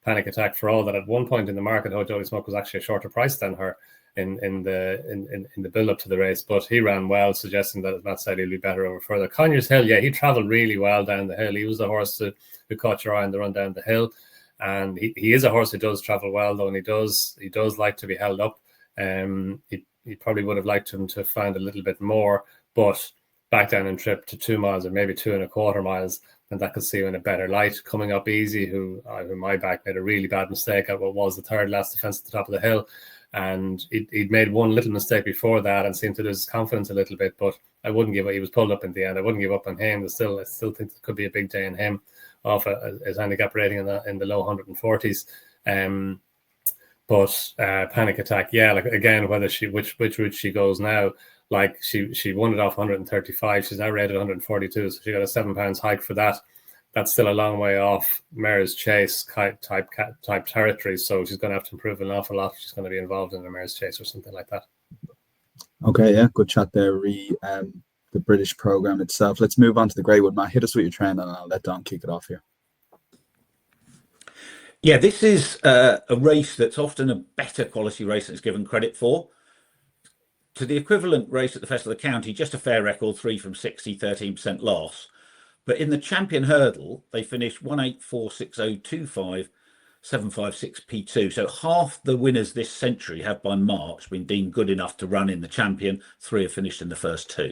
Panic Attack, for all that at one point in the market, Ho, Jodie Smoke was actually a shorter price than her in the build up to the race, but he ran well, suggesting that, as Matt said, he'll be better over further. Conyers Hill, yeah, he travelled really well down the hill. He was the horse who caught your eye on the run down the hill, and he is a horse who does travel well, though, and he does like to be held up. He probably would have liked him to find a little bit more, but back down in trip to 2 miles or maybe 2.25 miles, and that could see you in a better light. Coming Up Easy, who my back made a really bad mistake at what was the third last defence at the top of the hill. And he'd made one little mistake before that and seemed to lose his confidence a little bit. But I wouldn't give up. He was pulled up in the end. I wouldn't give up on him. I still think there could be a big day in him off his handicap rating in the low 140s. But Panic Attack, yeah, like again, whether which route she goes now, like she won it off 135. She's now rated 142, so she got a £7 hike for that. That's still a long way off Mare's Chase type territory, so she's going to have to improve an awful lot if she's going to be involved in a Mare's Chase or something like that. Okay, yeah, good chat there, the British program itself. Let's move on to the Greywood. Matt, hit us with your trend, and I'll let Don kick it off here. Yeah, this is a race that's often a better quality race than it's given credit for. To the equivalent race at the Festival of the County, just a fair record, 3 from 60, 13% loss. But in the champion hurdle, they finished 1846025, 756 P2. So half the winners this century have by March been deemed good enough to run in the champion. 3 have finished in the first 2.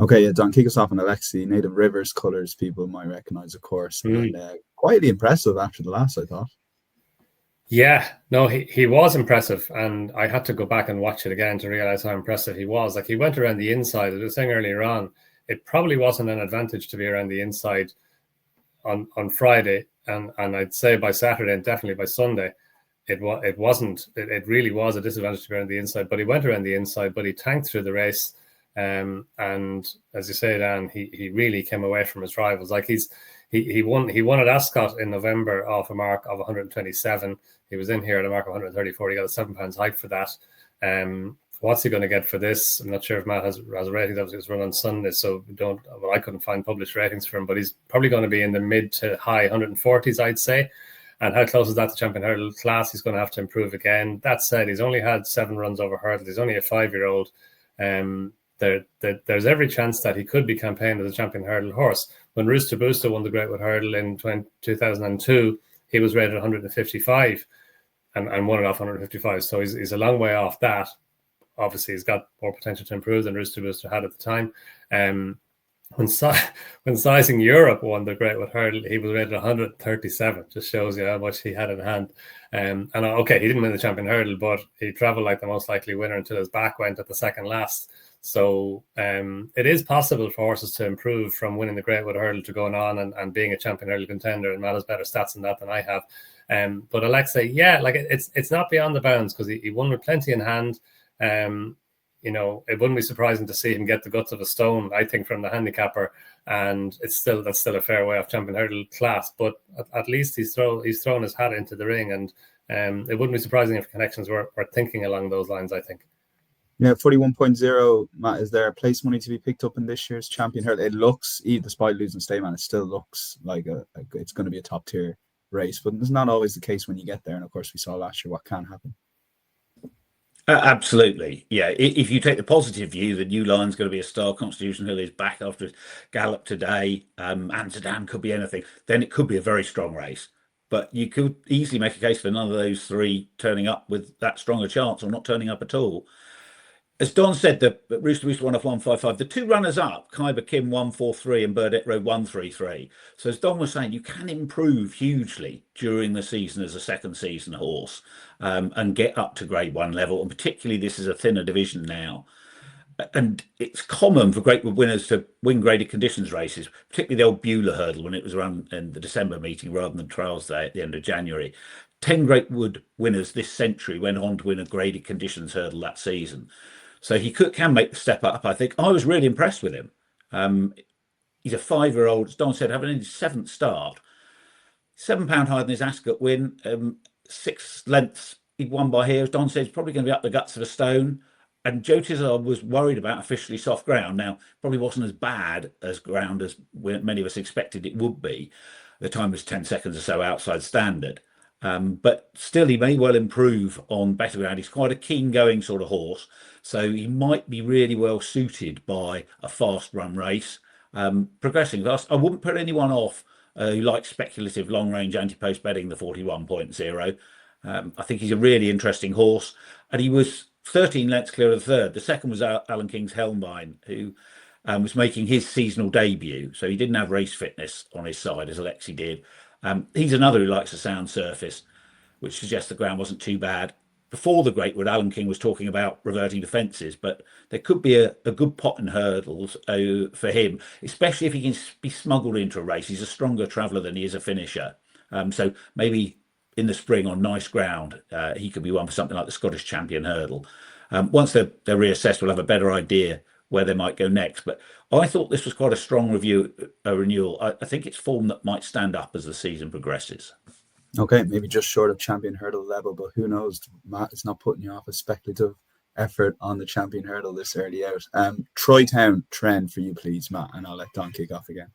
Okay, yeah, Don, kick us off on Alexi. Native Rivers colours, people might recognise, of course. And quietly impressive after the last, I thought. Yeah, no, he was impressive, and I had to go back and watch it again to realise how impressive he was. Like, he went around the inside. As I was saying earlier on, it probably wasn't an advantage to be around the inside on Friday, and I'd say by Saturday and definitely by Sunday, it wasn't. It really was a disadvantage to be around the inside. But he went around the inside, but he tanked through the race, and as you say, Dan, he really came away from his rivals. Like he won at Ascot in November off a mark of 127. He was in here at a mark of 134. He got a £7 hike for that. What's he going to get for this? I'm not sure if Matt has ratings. Obviously, it's run on Sunday, so I couldn't find published ratings for him, but he's probably going to be in the mid to high 140s, I'd say. And how close is that to champion hurdle class? He's going to have to improve again. That said, he's only had 7 runs over hurdles. He's only a 5-year-old. There's every chance that he could be campaigned as a champion hurdle horse. When Rooster Booster won the Greatwood Hurdle in 2002, he was rated 155 and won it off 155. So he's a long way off that. Obviously, he's got more potential to improve than Rooster Booster had at the time. When Sizing Europe won the Greatwood Hurdle, he was rated 137. Just shows you how much he had in hand. And okay, he didn't win the champion hurdle, but he travelled like the most likely winner until his back went at the second last. So it is possible for horses to improve from winning the Greatwood Hurdle to going on and being a champion hurdle contender. And Matt has better stats than that than I have. But Alexa, yeah, like it's not beyond the bounds because he won with plenty in hand. It wouldn't be surprising to see him get the guts of a stone, I think, from the handicapper, and that's still a fair way off champion hurdle class. But at least he's thrown his hat into the ring, and it wouldn't be surprising if Connections were thinking along those lines, I think. Yeah, 41.0, Matt, is there a place money to be picked up in this year's champion hurdle? It looks, despite losing Stayman, it still looks like it's going to be a top tier race, but it's not always the case when you get there. And of course, we saw last year what can happen. Absolutely. Yeah. If you take the positive view, the New Lion's going to be a star. Constitution Hill is back after his gallop today. Amsterdam could be anything. Then it could be a very strong race. But you could easily make a case for none of those 3 turning up with that strong a chance or not turning up at all. As Don said, the Rooster Booster won off 155. The 2 runners up, Khyber Kim 143 and Burdett Road 133. So as Don was saying, you can improve hugely during the season as a second season horse and get up to grade 1 level. And particularly this is a thinner division now. And it's common for Greatwood winners to win graded conditions races, particularly the old Beulah Hurdle when it was run in the December meeting rather than Trials Day at the end of January. 10 Greatwood winners this century went on to win a graded conditions hurdle that season. So he can make the step up, I think. I was really impressed with him. He's a 5-year-old, as Don said, having his 7th start. £7 higher than his Ascot win, 6 lengths he'd won by here. As Don said, it's probably going to be up the guts of a stone. And Joe Tizard was worried about officially soft ground. Now, probably wasn't as bad as ground as many of us expected it would be. The time was 10 seconds or so outside standard. But still, he may well improve on better ground. He's quite a keen going sort of horse. So he might be really well suited by a fast run race. Progressing fast. I wouldn't put anyone off who likes speculative long range anti-post betting, the 41.0. I think he's a really interesting horse. And he was 13 lengths clear of the third. The second was Alan King's Helmine, who was making his seasonal debut. So he didn't have race fitness on his side, as Alexi did. He's another who likes a sound surface, which suggests the ground wasn't too bad. Before the Great Wood, Alan King was talking about reverting to fences, but there could be a good pot in hurdles for him, especially if he can be smuggled into a race. He's a stronger traveller than he is a finisher. So maybe in the spring on nice ground, he could be one for something like the Scottish Champion Hurdle. Once they're reassessed, we'll have a better idea where they might go next. But I thought this was quite a strong renewal. I think it's form that might stand up as the season progresses. Okay, maybe just short of champion hurdle level, but who knows? Matt is not putting you off a speculative effort on the champion hurdle this early out. Troy Town trend for you, please, Matt, and I'll let Don kick off again.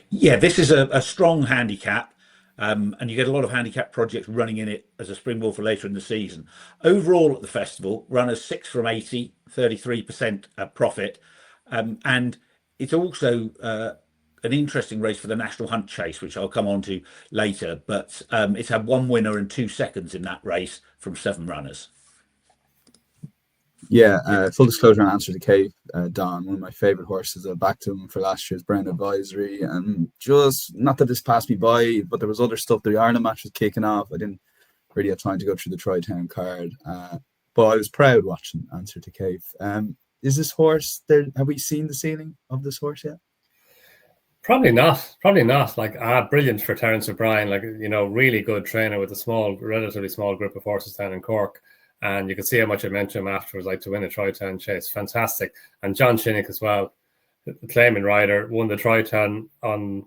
Yeah, this is a strong handicap. And you get a lot of handicap projects running in it as a springboard for later in the season. Overall at the festival, runners 6 from 80, 33% profit. And it's also an interesting race for the National Hunt Chase, which I'll come on to later. But it's had 1 winner and 2 seconds in that race from 7 runners. Yeah, full disclosure on Answer to Cave, Don, one of my favourite horses. I backed him for last year's Brown Advisory, and just, not that this passed me by, but there was other stuff. The Ireland match was kicking off. I didn't really have time to go through the Troy Town card, but I was proud watching Answer to Cave. Is this horse there? Have we seen the ceiling of this horse yet? Probably not. Like, brilliant for Terence O'Brien. Like, really good trainer with a relatively small group of horses down in Cork. And you could see how much I mentioned him afterwards, like to win a Troy Town Chase. Fantastic. And John Shinnick as well, the claiming rider, won the Troy Town on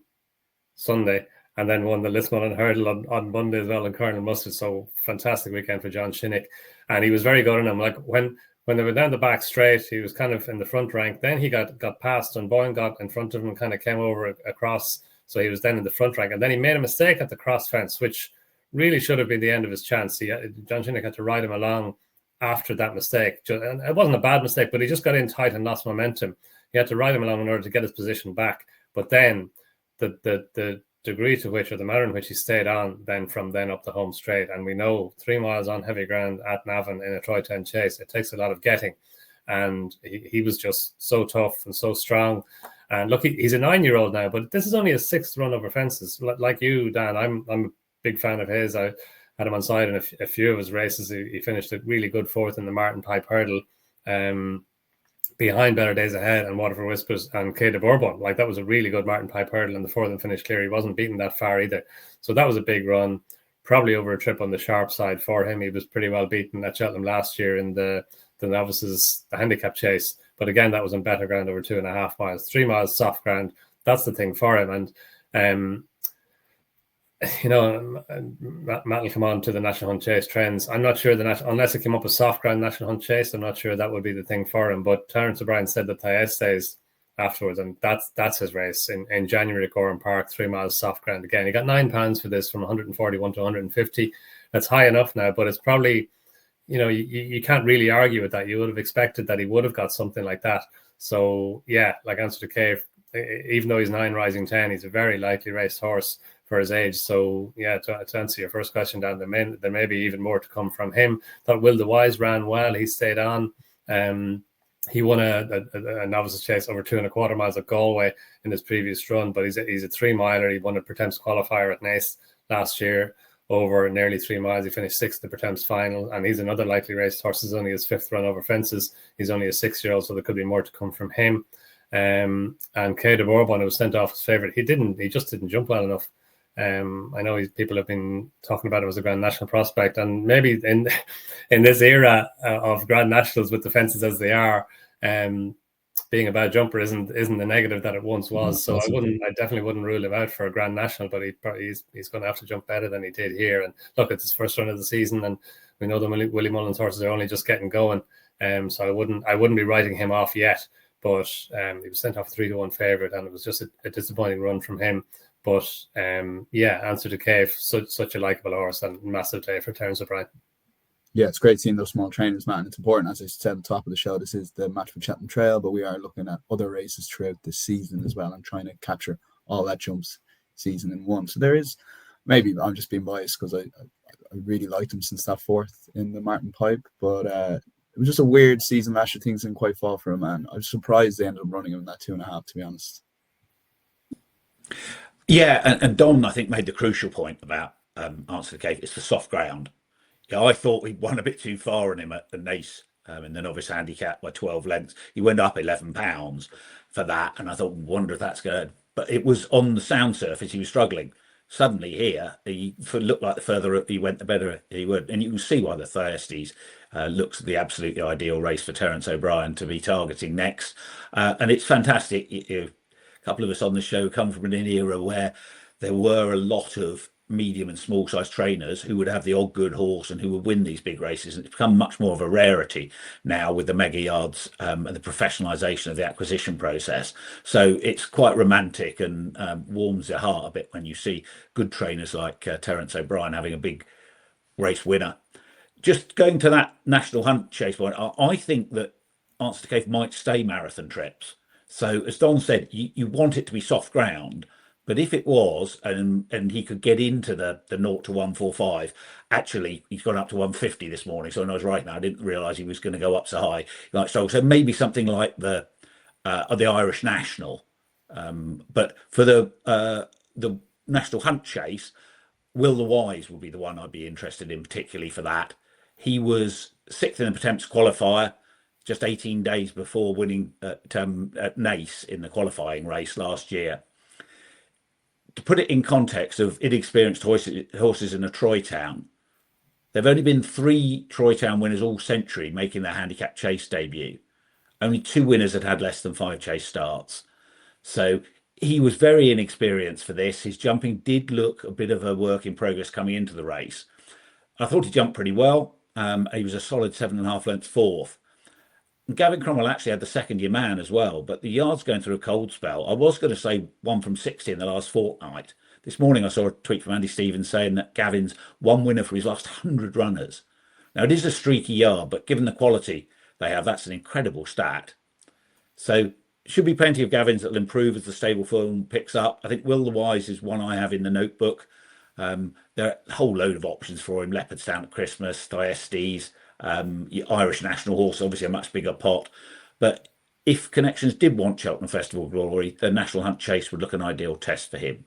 Sunday and then won the Lismore Hurdle on Monday as well in Colonel Mustard. So fantastic weekend for John Shinnick. And he was very good on him. Like when they were down the back straight, he was kind of in the front rank. Then he got past and Boyne got in front of him and kind of came over across. So he was then in the front rank. And then he made a mistake at the cross fence, which really should have been the end of his chance. John Shinnick had to ride him along after that mistake. And it wasn't a bad mistake, but he just got in tight and lost momentum. He had to ride him along in order to get his position back. But then the degree to which, or the manner in which he stayed on then from then up the home straight. And we know 3 miles on heavy ground at Navan in a Troy Town Chase, it takes a lot of getting. And he was just so tough and so strong. And look, he's a 9-year-old now, but this is only his 6th run over fences. Like you, Dan, I'm a big fan of his. I had him on side in a few of his races. He finished a really good 4th in the Martin Pipe Hurdle, behind Better Days Ahead and Waterford Whispers and Quai de Bourbon. Like, that was a really good Martin Pipe Hurdle, and the 4th and finished clear. He wasn't beaten that far either. So that was a big run, probably over a trip on the sharp side for him. He was pretty well beaten at Cheltenham last year in the novices, the handicap chase. But again, that was on better ground over 2.5 miles. 3 miles soft ground. That's the thing for him. And Matt will come on to the National Hunt Chase trends. I'm not sure unless it came up with soft ground National Hunt Chase, I'm not sure that would be the thing for him. But Terence O'Brien said that Thais stays afterwards, and that's his race in January at Gorham Park, 3 miles soft ground. Again, he got £9 for this from 141 to 150. That's high enough now, but it's probably, you can't really argue with that. You would have expected that he would have got something like that. So yeah, like Answer to Cave, even though he's 9 rising 10, he's a very likely raced horse for his age. So yeah, to answer your first question, Dan, there may be even more to come from him. Thought Will the Wise ran well. He stayed on. He won a novices chase over 2.25 miles at Galway in his previous run, but he's a 3-miler. He won a Pertemps qualifier at Naas last year over nearly 3 miles. He finished 6th in the Pertemps final, and he's another likely raced horse. It's only his 5th run over fences. He's only a 6-year-old, so there could be more to come from him. And Quai de Bourbon, who was sent off his favourite, he just didn't jump well enough. I know people have been talking about him as a Grand National prospect, and maybe in this era of Grand Nationals with the fences as they are, being a bad jumper isn't the negative that it once was. So I definitely wouldn't rule him out for a Grand National, but he's going to have to jump better than he did here. And look, it's his first run of the season, and we know the Willie Mullins horses are only just getting going. So I wouldn't be writing him off yet. But he was sent off 3-1 favourite, and it was just a disappointing run from him. But Answer to Cave, such a likeable horse, and massive day for Terence O'Brien. Yeah, it's great seeing those small trainers, man. It's important, as I said at the top of the show, this is the Matchbook Cheltenham Trail, but we are looking at other races throughout this season as well and trying to capture all that jumps season in one. So there is, maybe I'm just being biased because I really liked him since that fourth in the Martin Pipe, but it was just a weird season last year. Things didn't quite fall for him, man. I was surprised they ended up running him in that 2.5, to be honest. Yeah, and Don, I think, made the crucial point about Answer to Cave. It's the soft ground. Yeah, I thought he'd won a bit too far on him at the Nace in the novice handicap by 12 lengths. He went up £11 for that, and I thought, wonder if that's good. But it was on the sound surface, he was struggling. Suddenly here, he looked like the further up he went, the better he would. And you can see why the Thyestes looks the absolutely ideal race for Terence O'Brien to be targeting next. And it's fantastic. A couple of us on the show come from an era where there were a lot of medium and small size trainers who would have the odd good horse and who would win these big races. And it's become much more of a rarity now with the mega yards and the professionalization of the acquisition process. So it's quite romantic and warms your heart a bit when you see good trainers like Terence O'Brien having a big race winner. Just going to that National Hunt Chase point, I think that Answer to Cave might stay marathon trips. So as Don said, you want it to be soft ground. But if it was, and he could get into the 0 to 145, actually he's gone up to 150 this morning. So when I was writing that, I didn't realise he was going to go up so high. So maybe something like the Irish National. But for the National Hunt Chase, Will the Wise will be the one I'd be interested in, particularly for that. He was 6th in the Potemps qualifier, just 18 days before winning at Nace in the qualifying race last year. To put it in context of inexperienced horses in a Troy town, there have only been 3 Troy town winners all century making their handicap chase debut. Only 2 winners had less than 5 chase starts. So he was very inexperienced for this. His jumping did look a bit of a work in progress coming into the race. I thought he jumped pretty well. He was a solid 7.5 lengths fourth. Gavin Cromwell actually had the second-year man as well, but the yard's going through a cold spell. I was going to say 1 from 60 in the last fortnight. This morning I saw a tweet from Andy Stevens saying that Gavin's 1 winner for his last 100 runners. Now, it is a streaky yard, but given the quality they have, that's an incredible stat. So, should be plenty of Gavins that will improve as the stable form picks up. I think Will the Wise is one I have in the notebook. There are a whole load of options for him. Leopardstown at Christmas, Thyestes, Irish National Horse, obviously a much bigger pot. But if Connections did want Cheltenham Festival glory, the National Hunt Chase would look an ideal test for him.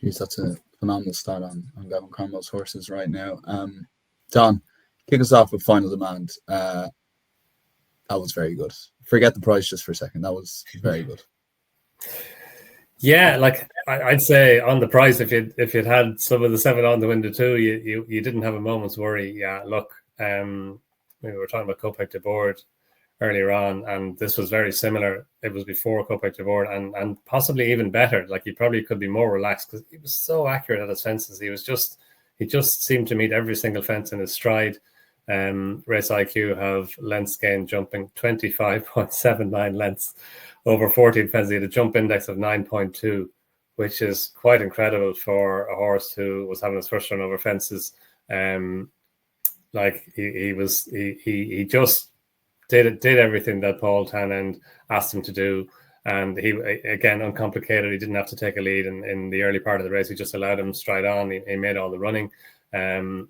Jeez, that's a phenomenal start on Gavin Cromwell's horses right now. Don, kick us off with Final Demand. That was very good. Forget the price just for a second. That was very good. Yeah, like I'd say on the price, if you'd had some of the 7 on the window too, you didn't have a moment's worry. Yeah, look, we were talking about Kopek de Board earlier on, and this was very similar. It was before Kopek de Board, and possibly even better. Like he probably could be more relaxed because he was so accurate at his fences. He just seemed to meet every single fence in his stride. Race IQ have lengths gained jumping 25.79 lengths over 14 fences. He had a jump index of 9.2, which is quite incredible for a horse who was having his first run over fences. Like he just did everything that Paul Tannend asked him to do, and he, again, uncomplicated. He didn't have to take a lead in the early part of the race. He just allowed him stride on. He made all the running.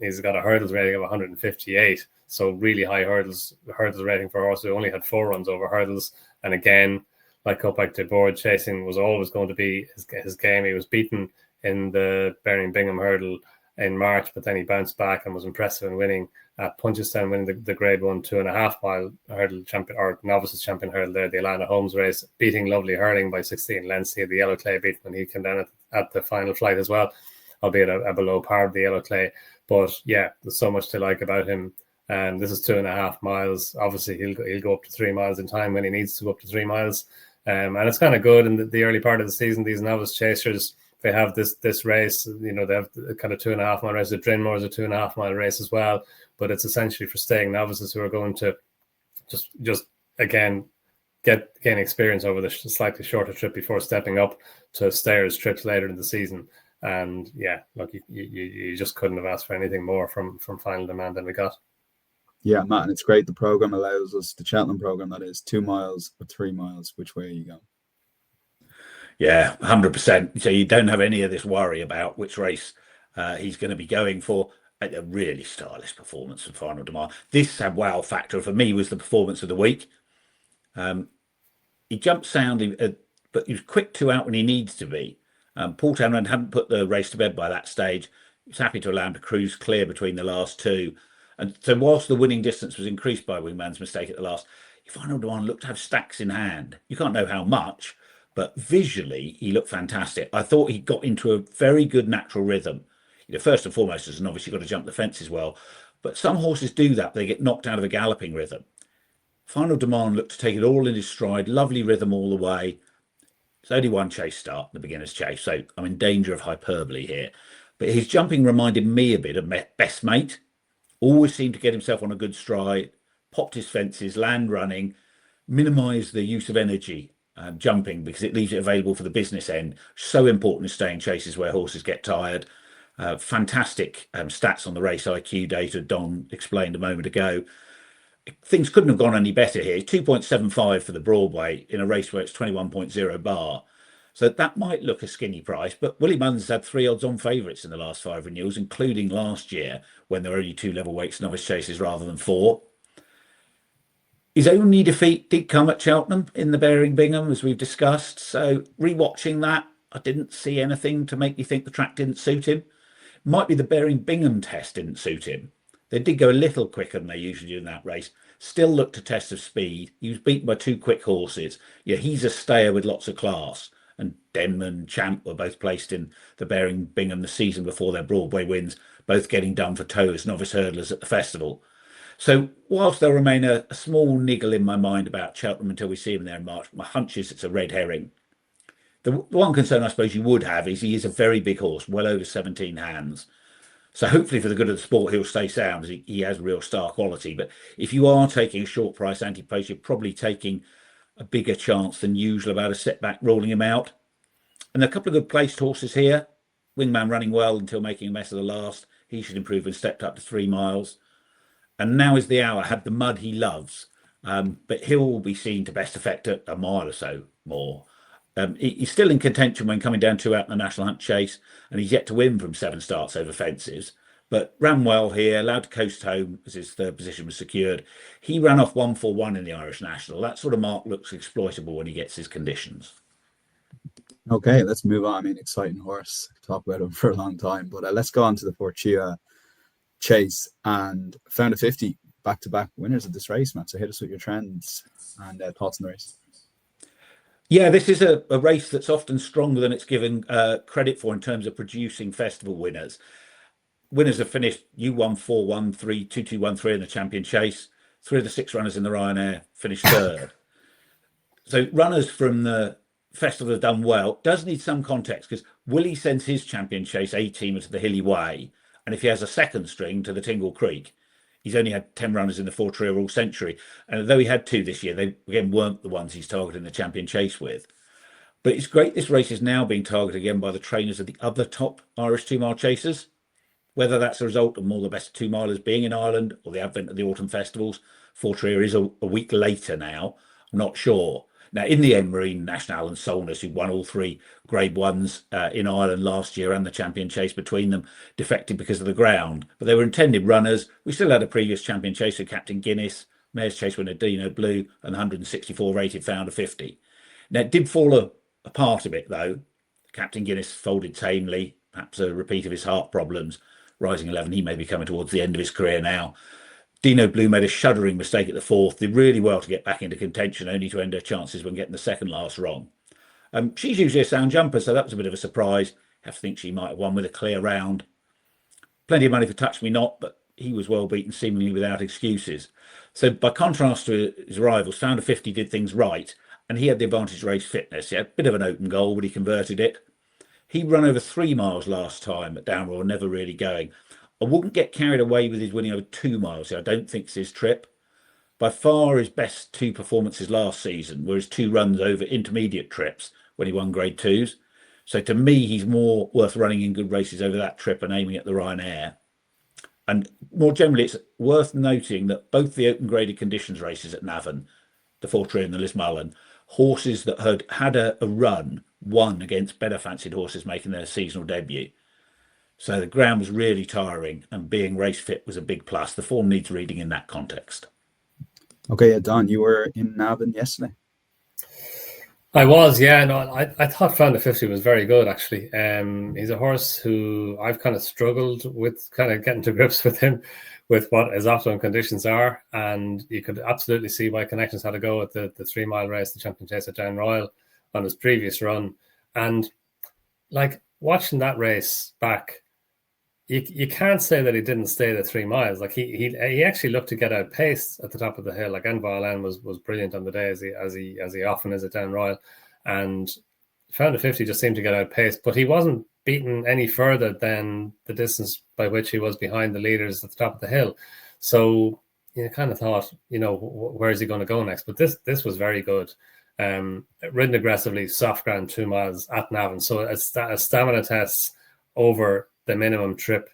He's got a hurdles rating of 158, so really high hurdles rating for a horse who only had 4 runs over hurdles. And again, like Kopek de Board, chasing was always going to be his game. He was beaten in the Birmingham Bingham hurdle in March, but then he bounced back and was impressive in winning at Punchestown, winning the Grade 1 2.5 mile hurdle champion or novices champion hurdle there, the Alana Holmes race, beating Lovely Hurling by 16 lengths. He had the yellow clay beat when he came down at the final flight as well, albeit a below par of the yellow clay. But yeah, there's so much to like about him. And this is 2.5 miles. Obviously, he'll go up to 3 miles in time when he needs to go up to 3 miles. And it's kind of good in the early part of the season. These novice chasers, they have this race. You know, they have kind of 2.5 mile race. The Drinmore is a 2.5 mile race as well. But it's essentially for staying novices who are going to just again gain experience over the slightly shorter trip before stepping up to stayers trips later in the season. And yeah, look, you just couldn't have asked for anything more from Final Demand than we got. Yeah, Matt, and it's great. The program allows us, the Cheltenham program, that is 2 miles or 3 miles. Which way are you going? Yeah, 100%. So you don't have any of this worry about which race he's going to be going for. A really stylish performance from Final Demand. This wow factor for me was the performance of the week. He jumped soundly, but he was quick to out when he needs to be. Paul Townend hadn't put the race to bed by that stage. He was happy to allow him to cruise clear between the last two. And so whilst the winning distance was increased by Wingman's mistake at the last, Final Demand looked to have stacks in hand. You can't know how much, but visually he looked fantastic. I thought he got into a very good natural rhythm. You know, first and foremost, as an novice, you've got to jump the fence as well. But some horses do that. They get knocked out of a galloping rhythm. Final Demand looked to take it all in his stride. Lovely rhythm all the way. It's only one chase start, the beginner's chase, so I'm in danger of hyperbole here. But his jumping reminded me a bit of Best Mate. Always seemed to get himself on a good stride, popped his fences, land running, minimise the use of energy jumping because it leaves it available for the business end. So important in staying chases where horses get tired. Fantastic stats on the race IQ data Don explained a moment ago. Things couldn't have gone any better here. 2.75 for the Broadway in a race where it's 21.0 bar. So that might look a skinny price, but Willie Mullins had 3 odds-on favourites in the last 5 renewals, including last year when there were only 2 level weights novice chases rather than 4. His only defeat did come at Cheltenham in the Bearing Bingham, as we've discussed. So rewatching that, I didn't see anything to make me think the track didn't suit him. Might be the Bearing Bingham test didn't suit him. They did go a little quicker than they usually do in that race. Still looked a test of speed. He was beaten by 2 quick horses. Yeah, he's a stayer with lots of class. And Denman, Champ were both placed in the Bearing Bingham the season before their Broadway wins, both getting done for toes, novice hurdlers at the festival. So whilst there'll remain a small niggle in my mind about Cheltenham until we see him there in March, my hunch is it's a red herring. The one concern I suppose you would have is he is a very big horse, well over 17 hands. So hopefully for the good of the sport, he'll stay sound. He has real star quality. But if you are taking a short price anti-post, you're probably taking a bigger chance than usual about a setback ruling him out. And a couple of good placed horses here. Wingman running well until making a mess of the last. He should improve and stepped up to 3 miles. And now is the hour. Had the mud he loves. But he'll be seen to best effect at a mile or so more. He's still in contention when coming down 2 out in the National Hunt Chase, and he's yet to win from 7 starts over fences. But ran well here, allowed to coast home as his third position was secured. He ran off 141 in the Irish National. That sort of mark looks exploitable when he gets his conditions. Okay, let's move on. I mean, exciting horse. Talk about him for a long time, but let's go on to the Fortua Chase and found a 50 back-to-back winners of this race, Matt. So hit us with your trends and thoughts on the race. Yeah, this is a race that's often stronger than it's given credit for in terms of producing festival winners. Winners have finished U1, 4-1, 3, 2-2, 1-3 in the Champion Chase. 3 of the 6 runners in the Ryanair finished third. So runners from the festival have done well. Does need some context because Willie sends his Champion Chase A-teamer to the Hilly Way, and if he has a second string to the Tingle Creek, he's only had 10 runners in the 4-Trio All Century. And although he had 2 this year, they again weren't the ones he's targeting the Champion Chase with. But it's great this race is now being targeted again by the trainers of the other top Irish 2-mile chasers. Whether that's a result of more the best 2-milers being in Ireland or the advent of the autumn festivals, 4-Trio is a week later now. I'm not sure. Now, in the end, Marine National and Solness, who won all 3 Grade 1s in Ireland last year and the Champion Chase between them, defected because of the ground. But they were intended runners. We still had a previous Champion Chase with Captain Guinness, Mayor's Chase winner Dino Blue, and 164 rated founder 50. Now, it did fall apart a bit, though. Captain Guinness folded tamely, perhaps a repeat of his heart problems. Rising 11, he may be coming towards the end of his career now. Dino Blue made a shuddering mistake at the 4th. Did really well to get back into contention, only to end her chances when getting the second last wrong. She's usually a sound jumper, so that was a bit of a surprise. Have to think she might have won with a clear round. Plenty of money for Touch Me Not, but he was well beaten, seemingly without excuses. So by contrast to his rivals, Founder 50 did things right, and he had the advantage race fitness. He had a bit of an open goal, but he converted it. He ran over 3 miles last time at Downroar, never really going. I wouldn't get carried away with his winning over 2 miles. I don't think it's his trip. By far his best 2 performances last season were his 2 runs over intermediate trips when he won Grade 2s. So to me, he's more worth running in good races over that trip and aiming at the Ryanair. And more generally, it's worth noting that both the open graded conditions races at Navan, the Fortray and the Lismullen, horses that had had a run won against better fancied horses making their seasonal debut. So the ground was really tiring, and being race fit was a big plus. The form needs reading in that context. Okay, Don, you were in Navan yesterday. I was, yeah. No, I thought Founder 50 was very good, actually. He's a horse who I've kind of struggled with kind of getting to grips with him, with what his optimum conditions are. And you could absolutely see why Connections had to go at the 3 mile race, the Champion Chase at Down Royal on his previous run. And like watching that race back, you can't say that he didn't stay the 3 miles. Like he actually looked to get outpaced at the top of the hill. Like Enval was brilliant on the day as he often is at Down Royal, and Founder 50 just seemed to get outpaced. But he wasn't beaten any further than the distance by which he was behind the leaders at the top of the hill. So you kind of thought, where is he going to go next? But this was very good. Ridden aggressively, soft ground 2 miles at Navan. So a stamina test over the minimum trip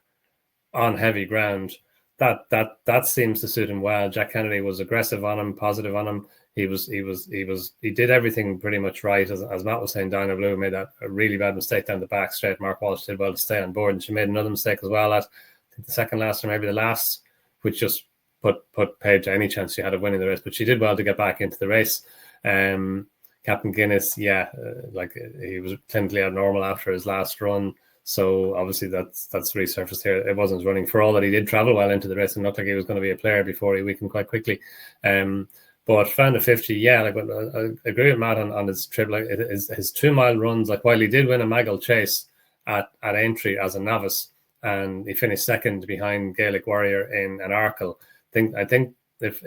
on heavy ground, that seems to suit him well. Jack Kennedy was aggressive on him, positive on him. He did everything pretty much right. As Matt was saying, Diana Blue made a really bad mistake down the back straight. Mark Walsh did well to stay on board, and she made another mistake as well at, I think, the second last or maybe the last, which just put Paige any chance she had of winning the race. But she did well to get back into the race. Captain Guinness, like he was clinically abnormal after his last run. So obviously that's resurfaced here. It wasn't running, for all that he did travel well into the race and looked like he was going to be a player before he weakened quite quickly. But Founder 50, I agree with Matt on his trip. Like his 2 mile runs, like while he did win a Maggle Chase at Aintree as a novice, and he finished second behind Gaelic Warrior in an Arkle. I think if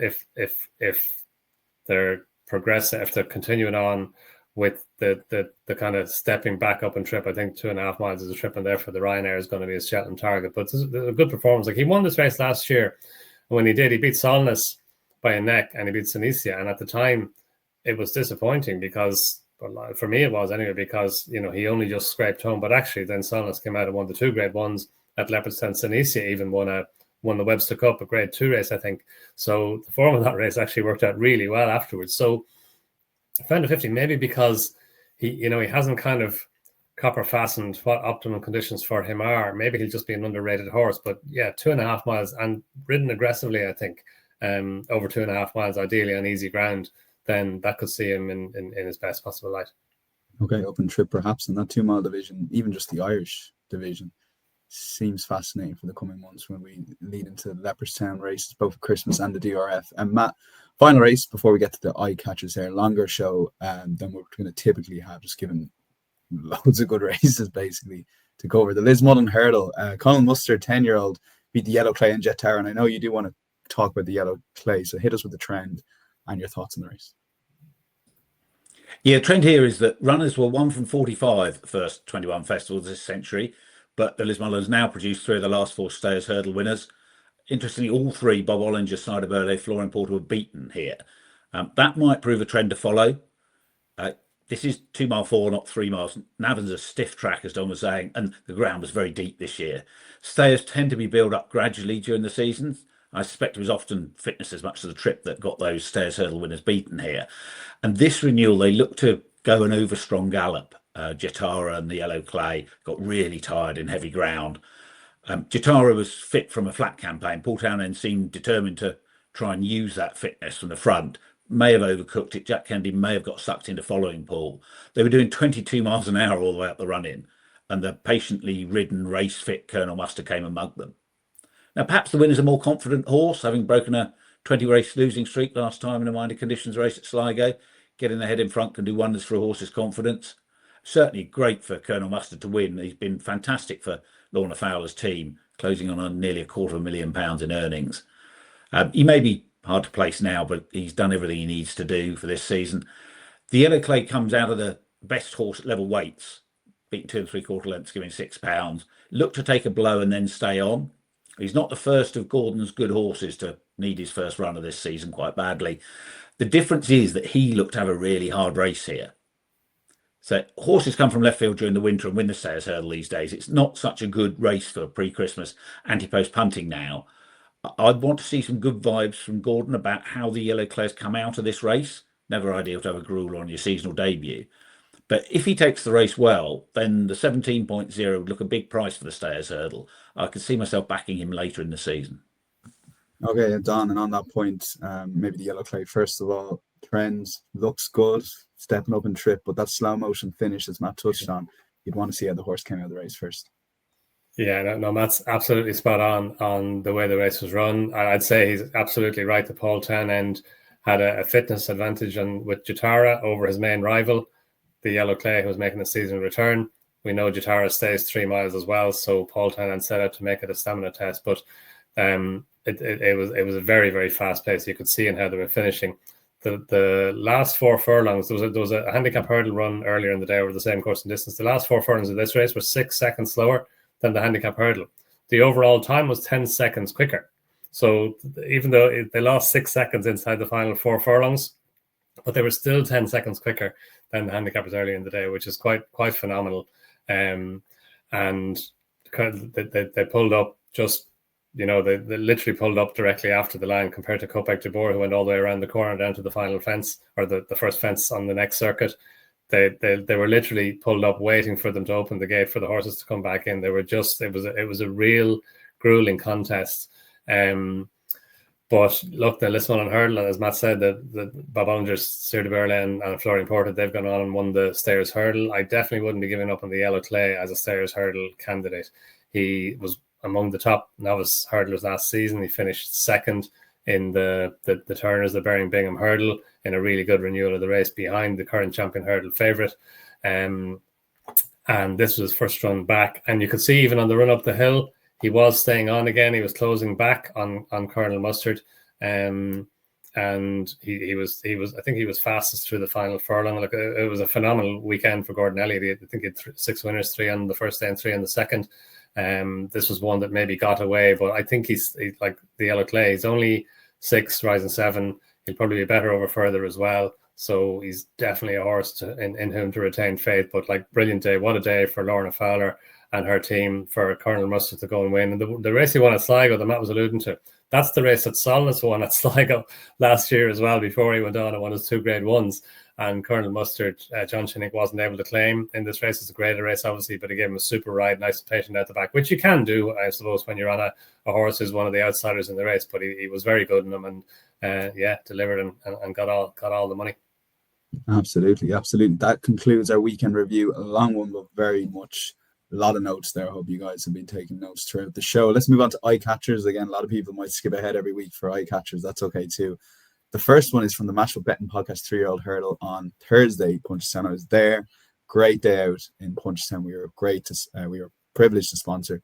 they're progressing, if they're continuing on with the kind of stepping back up and trip, I think 2.5 miles is a trip, and therefore the Ryanair is going to be his Cheltenham target. But this is a good performance. Like he won this race last year, and when he did, he beat Solness by a neck, and he beat Sinicia. And at the time, it was disappointing because, well, for me it was anyway, because he only just scraped home. But actually, then Solness came out and won the 2 Grade 1s at Leopardstown. Sinicia even won the Webster Cup, a Grade 2 race, I think. So the form of that race actually worked out really well afterwards. So Founder 50, maybe because he hasn't kind of copper fastened what optimum conditions for him are. Maybe he'll just be an underrated horse. But yeah, 2.5 miles and ridden aggressively, I think, over 2.5 miles, ideally on easy ground, then that could see him in his best possible light. Okay, open trip perhaps in that 2 mile division, even just the Irish division, seems fascinating for the coming months when we lead into the Leopardstown races, both Christmas and the DRF. And Matt, final race before we get to the Eyecatchers here, longer show than we're going to typically have, just given loads of good races basically to cover. The Lismullen Hurdle, Colin Mustard, 10-year-old, beat the Yellow Clay and Jet Tower. And I know you do want to talk about the Yellow Clay, so hit us with the trend and your thoughts on the race. Yeah, the trend here is that runners were 1 from 45 at the first 21 festivals this century, but the Lismullens now produced 3 of the last 4 Stayers Hurdle winners. Interestingly, all 3, Bob Ollinger, Cider Burley, Flooring Porter, were beaten here. That might prove a trend to follow. This is 2 mile 4, not 3 miles. Navan's a stiff track, as Don was saying, and the ground was very deep this year. Stayers tend to be built up gradually during the season. I suspect it was often fitness as much as the trip that got those Stayers Hurdle winners beaten here. And this renewal, they look to go an over-strong gallop. Jatara and the Yellow Clay got really tired in heavy ground. Jatara was fit from a flat campaign. Paul Townend seemed determined to try and use that fitness from the front. May have overcooked it. Jack Kennedy may have got sucked into following Paul. They were doing 22 miles an hour all the way up the run-in, and the patiently ridden, race-fit Colonel Mustard came and mugged them. Now, perhaps the winner's a more confident horse, having broken a 20-race losing streak last time in a minded conditions race at Sligo. Getting the head in front can do wonders for a horse's confidence. Certainly great for Colonel Mustard to win. He's been fantastic for Lorna Fowler's team, closing on nearly £250,000 in earnings. He may be hard to place now, but he's done everything he needs to do for this season. The Yellow Clay comes out of the best horse at level weights, beating 2 3/4 lengths, giving £6. Look to take a blow and then stay on. He's not the first of Gordon's good horses to need his first run of this season quite badly. The difference is that he looked to have a really hard race here. So horses come from left field during the winter and win the Stayers Hurdle these days. It's not such a good race for pre-Christmas anti-post punting now. I'd want to see some good vibes from Gordon about how the Yellow Clays come out of this race. Never ideal to have a gruel on your seasonal debut. But if he takes the race well, then the 17.0 would look a big price for the Stayers Hurdle. I could see myself backing him later in the season. Okay, Don, and on that point, maybe the Yellow Clay, first of all, trends, looks good, stepping up in trip, but that slow motion finish, as Matt touched on, you'd want to see how the horse came out of the race first. Yeah, no, Matt's absolutely spot on the way the race was run. I'd say he's absolutely right. The Paul Townend had a fitness advantage with Jatara over his main rival, the Yellow Clay, who was making a season return. We know Jatara stays 3 miles as well, so Paul Townend set out to make it a stamina test, but it was a very, very fast pace. You could see in how they were finishing. The last 4 furlongs, there was a handicap hurdle run earlier in the day over the same course and distance. The last 4 furlongs of this race were 6 seconds slower than the handicap hurdle. The overall time was 10 seconds quicker. So even though they lost 6 seconds inside the final 4 furlongs, but they were still 10 seconds quicker than the handicappers earlier in the day, which is quite phenomenal. And they pulled up just, they literally pulled up directly after the line compared to Kopek de Boer, who went all the way around the corner down to the final fence, or the first fence on the next circuit. They were literally pulled up waiting for them to open the gate for the horses to come back in. They were just, it was a real grueling contest. But look, the Lisbon and Hurdle, and as Matt said, the Bob Ollinger's Sir de Berlin and Florian Porter, they've gone on and won the Stayers Hurdle. I definitely wouldn't be giving up on the Yellow Clay as a Stayers Hurdle candidate. He was among the top novice hurdlers last season. He finished second in the Turners, the Burying Bingham Hurdle, in a really good renewal of the race behind the current champion hurdle favourite. And this was his first run back. And you could see even on the run up the hill, he was staying on again. He was closing back on Colonel Mustard. And he was I think he was fastest through the final furlong. Like, it was a phenomenal weekend for Gordon Elliott. I think he had 6 winners, 3 on the first day and 3 on the second. This was one that maybe got away, but I think he's like the Yellow Clay. He's only 6, rising 7. He'll probably be better over further as well. So he's definitely a horse in whom to retain faith. But brilliant day. What a day for Lorna Fowler and her team, for Colonel Mustard to go and win. And the race he won at Sligo that Matt was alluding to, that's the race that Solness won at Sligo last year as well, before he went on and won his 2 Grade 1s. And Colonel Mustard, John Shinnick wasn't able to claim in this race. It's a greater race, obviously, but he gave him a super ride, nice and patient out the back, which you can do, I suppose, when you're on a horse who's one of the outsiders in the race. But he was very good in them, and delivered and got all the money. Absolutely. That concludes our weekend review. A long one, but very much a lot of notes there. I hope you guys have been taking notes throughout the show. Let's move on to Eyecatchers. Again, a lot of people might skip ahead every week for Eyecatchers. That's okay too. The first one is from the Matchbook Betting Podcast 3-year-old Hurdle on Thursday. Punchestown, I was there. Great day out in Punchestown. We were privileged to sponsor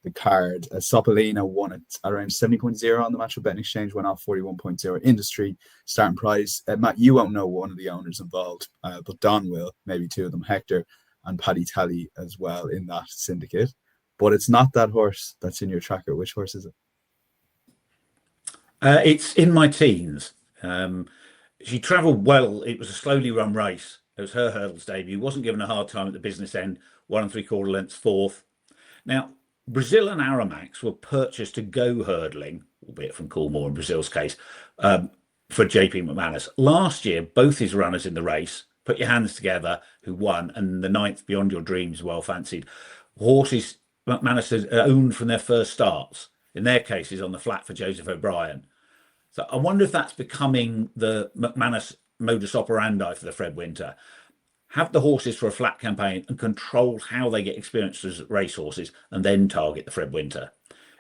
the card. Sopolina won it at around 70.0 on the Matchbook Betting Exchange, went off 41.0 industry starting price. Matt, you won't know one of the owners involved, but Don will, maybe 2 of them, Hector and Paddy Tally as well, in that syndicate. But it's not that horse that's in your tracker. Which horse is it? It's In My Teens. She travelled well. It was a slowly run race. It was her hurdles debut. Wasn't given a hard time at the business end. 1 3/4 lengths, 4th. Now, Brazil and Aramax were purchased to go hurdling, albeit from Coolmore in Brazil's case, for JP McManus. Last year, both his runners in the race, Put Your Hands Together, who won, and the 9th, Beyond Your Dreams, well fancied. Horses McManus has owned from their first starts, in their cases on the flat for Joseph O'Brien. So I wonder if that's becoming the McManus modus operandi for the Fred Winter. Have the horses for a flat campaign and control how they get experienced as racehorses, and then target the Fred Winter.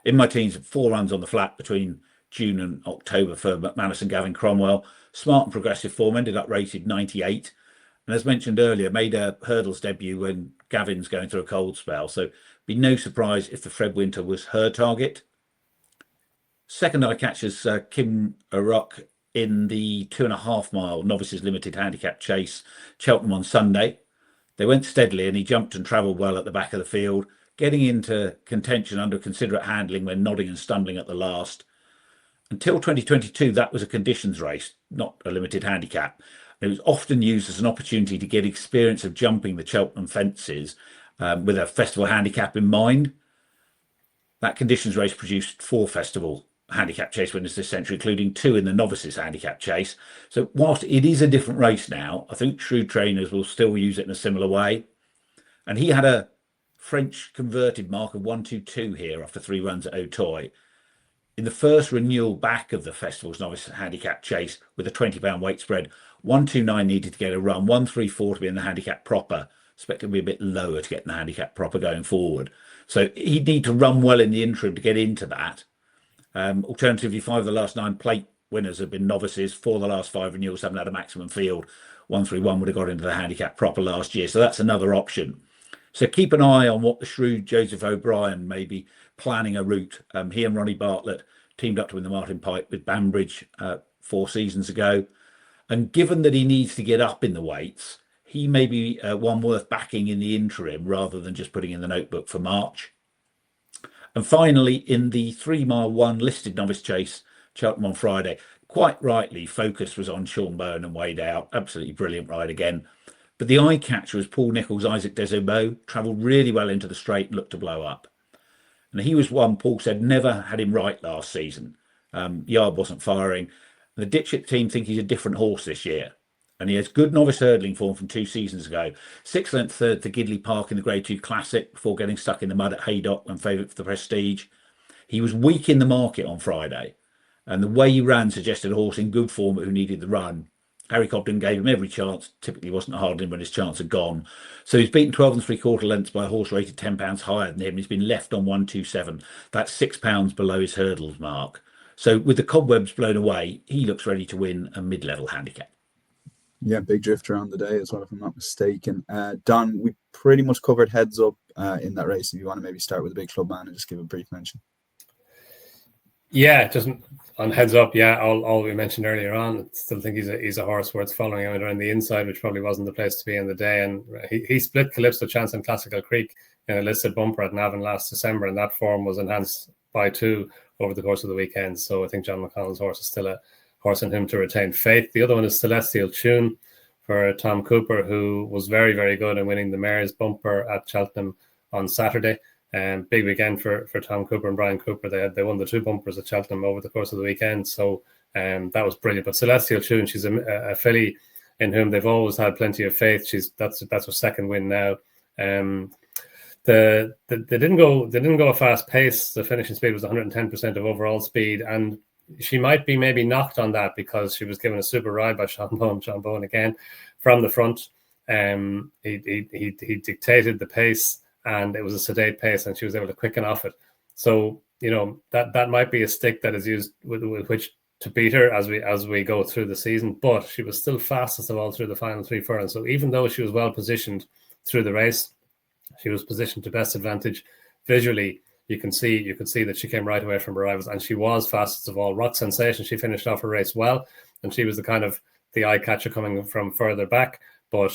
In My Teens, 4 runs on the flat between June and October for McManus and Gavin Cromwell. Smart and progressive form, ended up rated 98. And as mentioned earlier, made a hurdles debut when Gavin's going through a cold spell. So be no surprise if the Fred Winter was her target. Second Eyecatchers, Kim Rock in the 2.5 mile novices limited handicap chase, Cheltenham on Sunday. They went steadily and he jumped and travelled well at the back of the field, getting into contention under considerate handling when nodding and stumbling at the last. Until 2022, that was a conditions race, not a limited handicap. It was often used as an opportunity to get experience of jumping the Cheltenham fences with a festival handicap in mind. That conditions race produced 4 festival handicap chase winners this century, including 2 in the novices handicap chase. So whilst it is a different race now, I think shrewd trainers will still use it in a similar way. And he had a French converted mark of 122 here after 3 runs at Auteuil. In the first renewal back of the festival's novice handicap chase with a £20 weight spread, 129 needed to get a run, 134 to be in the handicap proper. Expect it to be a bit lower to get in the handicap proper going forward. So he'd need to run well in the interim to get into that. Alternatively, 5 of the last 9 plate winners have been novices. 4 of the last 5 renewals haven't had a maximum field. 131 would have got into the handicap proper last year. So that's another option. So keep an eye on what the shrewd Joseph O'Brien may be planning a route. He and Ronnie Bartlett teamed up to win the Martin Pipe with Banbridge 4 seasons ago. And given that he needs to get up in the weights, he may be one worth backing in the interim rather than just putting in the notebook for March. And finally, in the 3 mile 1 listed novice chase, Cheltenham on Friday, quite rightly, focus was on Sean Bowen and Wade Out. Absolutely brilliant ride again. But the eye catcher was Paul Nicholls, Isaac Desaubreaux, travelled really well into the straight and looked to blow up. And he was one Paul said never had him right last season. Yard wasn't firing. The Ditchett team think he's a different horse this year. And he has good novice hurdling form from 2 seasons ago. 6 length third to Gidley Park in the Grade 2 Classic before getting stuck in the mud at Haydock and favourite for the Prestige. He was weak in the market on Friday. And the way he ran suggested a horse in good form who needed the run. Harry Cobden gave him every chance, typically wasn't hard in when his chance had gone. So he's beaten 12 3/4 lengths by a horse rated £10 higher than him. He's been left on 127. That's £6 below his hurdles mark. So with the cobwebs blown away, he looks ready to win a mid-level handicap. Yeah, big drifter on the day as well, if I'm not mistaken. Don, we pretty much covered heads up in that race. If you want to maybe start with a big club man and just give a brief mention. Yeah, just on heads up. Yeah, all we mentioned earlier on. I still think he's a horse worth following out around the inside, which probably wasn't the place to be in the day. And he split Calypso Chance and Classical Creek in a listed bumper at Navan last December, and that form was enhanced by 2 over the course of the weekend. So I think John McConnell's horse is still a horse in him to retain faith. The other one is Celestial Tune for Tom Cooper, who was very, very good in winning the Mayor's bumper at Cheltenham on Saturday. Big weekend for Tom Cooper and Brian Cooper. They won the 2 bumpers at Cheltenham over the course of the weekend. So that was brilliant. But Celestial Tune, she's a filly in whom they've always had plenty of faith. That's her second win now. They didn't go a fast pace. The finishing speed was 110% of overall speed, and she might be maybe knocked on that because she was given a super ride by Sean Bowen again from the front. He dictated the pace, and it was a sedate pace, and she was able to quicken off it. So that might be a stick that is used with which to beat her as we go through the season. But she was still fastest of all through the final 3 furlongs. So even though she was well positioned through the race, she was positioned to best advantage visually. You can see that she came right away from her rivals, and she was fastest of all. Rock Sensation, she finished off her race well, and she was the eye catcher coming from further back. But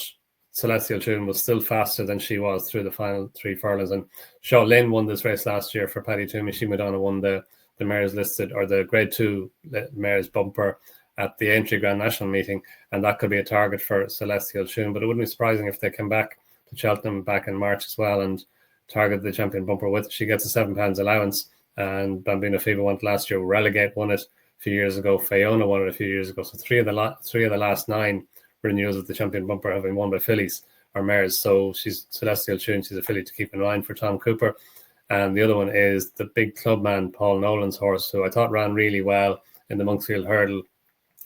Celestial Tune was still faster than she was through the final 3 furlongs. And Shaw Lynn won this race last year for Paddy Toomey. She went on and won the Mayor's listed, or the Grade 2 Mayor's bumper at the Aintree Grand National meeting, and that could be a target for Celestial Tune. But it wouldn't be surprising if they came back to Cheltenham back in March as well and target the champion bumper with. She gets a £7 allowance, and Bambino Fever won it last year. Relegate won it a few years ago. Fiona won it a few years ago. So three of the last 9 renewals of the champion bumper have been won by fillies or mares. So she's Celestial Tune. She's a filly to keep in mind for Tom Cooper. And the other one is the big clubman Paul Nolan's horse, who I thought ran really well in the Monksfield Hurdle.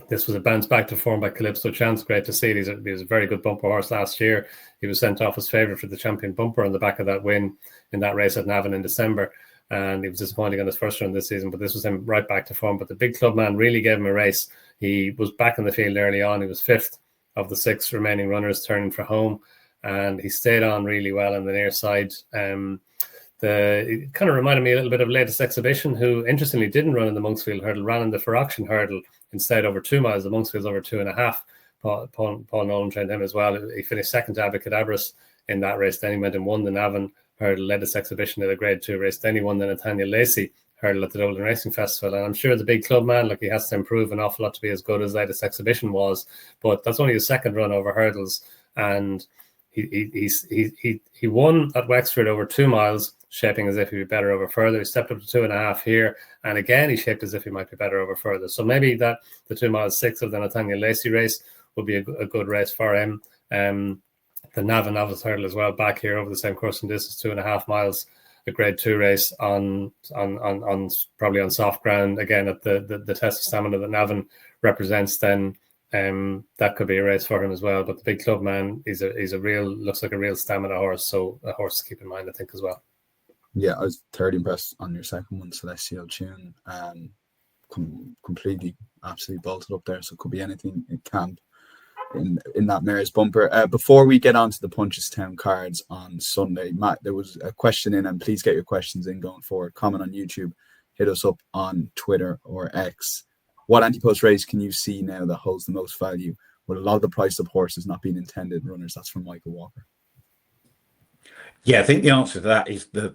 This was a bounce back to form by Calypso Chance. Great to see. He was a very good bumper horse last year. He was sent off as favourite for the champion bumper on the back of that win in that race at Navan in December. And he was disappointing on his first run this season, but this was him right back to form. But the big club man really gave him a race. He was back in the field early on. He was 5th of the 6 remaining runners turning for home, and he stayed on really well on the near side. It kind of reminded me a little bit of Latest Exhibition, who interestingly didn't run in the Monksfield hurdle, ran in the Feroction hurdle instead over 2 miles. The Monksfield's over 2.5. Paul Nolan trained him as well. He finished second to Eyecatchers in that race. Then he went and won the Navan hurdle, Latest Exhibition at a Grade 2 race. Then he won the Nathaniel Lacey hurdle at the Dublin Racing Festival. And I'm sure the big club man, he has to improve an awful lot to be as good as Latest Exhibition was. But that's only his second run over hurdles. And he won at Wexford over 2 miles, shaping as if he'd be better over further. He stepped up to 2.5 here, and again he shaped as if he might be better over further. So maybe that the 2 miles 6 of the Nathaniel Lacey race will be a good race for him. The Navan Novice hurdle as well, back here over the same course and distance, 2.5 miles, a Grade 2 race on probably on soft ground. Again, at the test of stamina that Navan represents, then that could be a race for him as well. But the big club man, he's a looks like a real stamina horse, so a horse to keep in mind, I think, as well. Yeah, I was thoroughly impressed on your second one, Celestial Tune. Completely, absolutely bolted up there. So it could be anything it can in that mare's bumper. Before we get on to the Punchestown cards on Sunday, Matt, there was a question in, and please get your questions in going forward. Comment on YouTube, hit us up on Twitter or X. What anti-post race can you see now that holds the most value with a lot of the price of horses not being intended runners? That's from Michael Walker. Yeah, I think the answer to that is the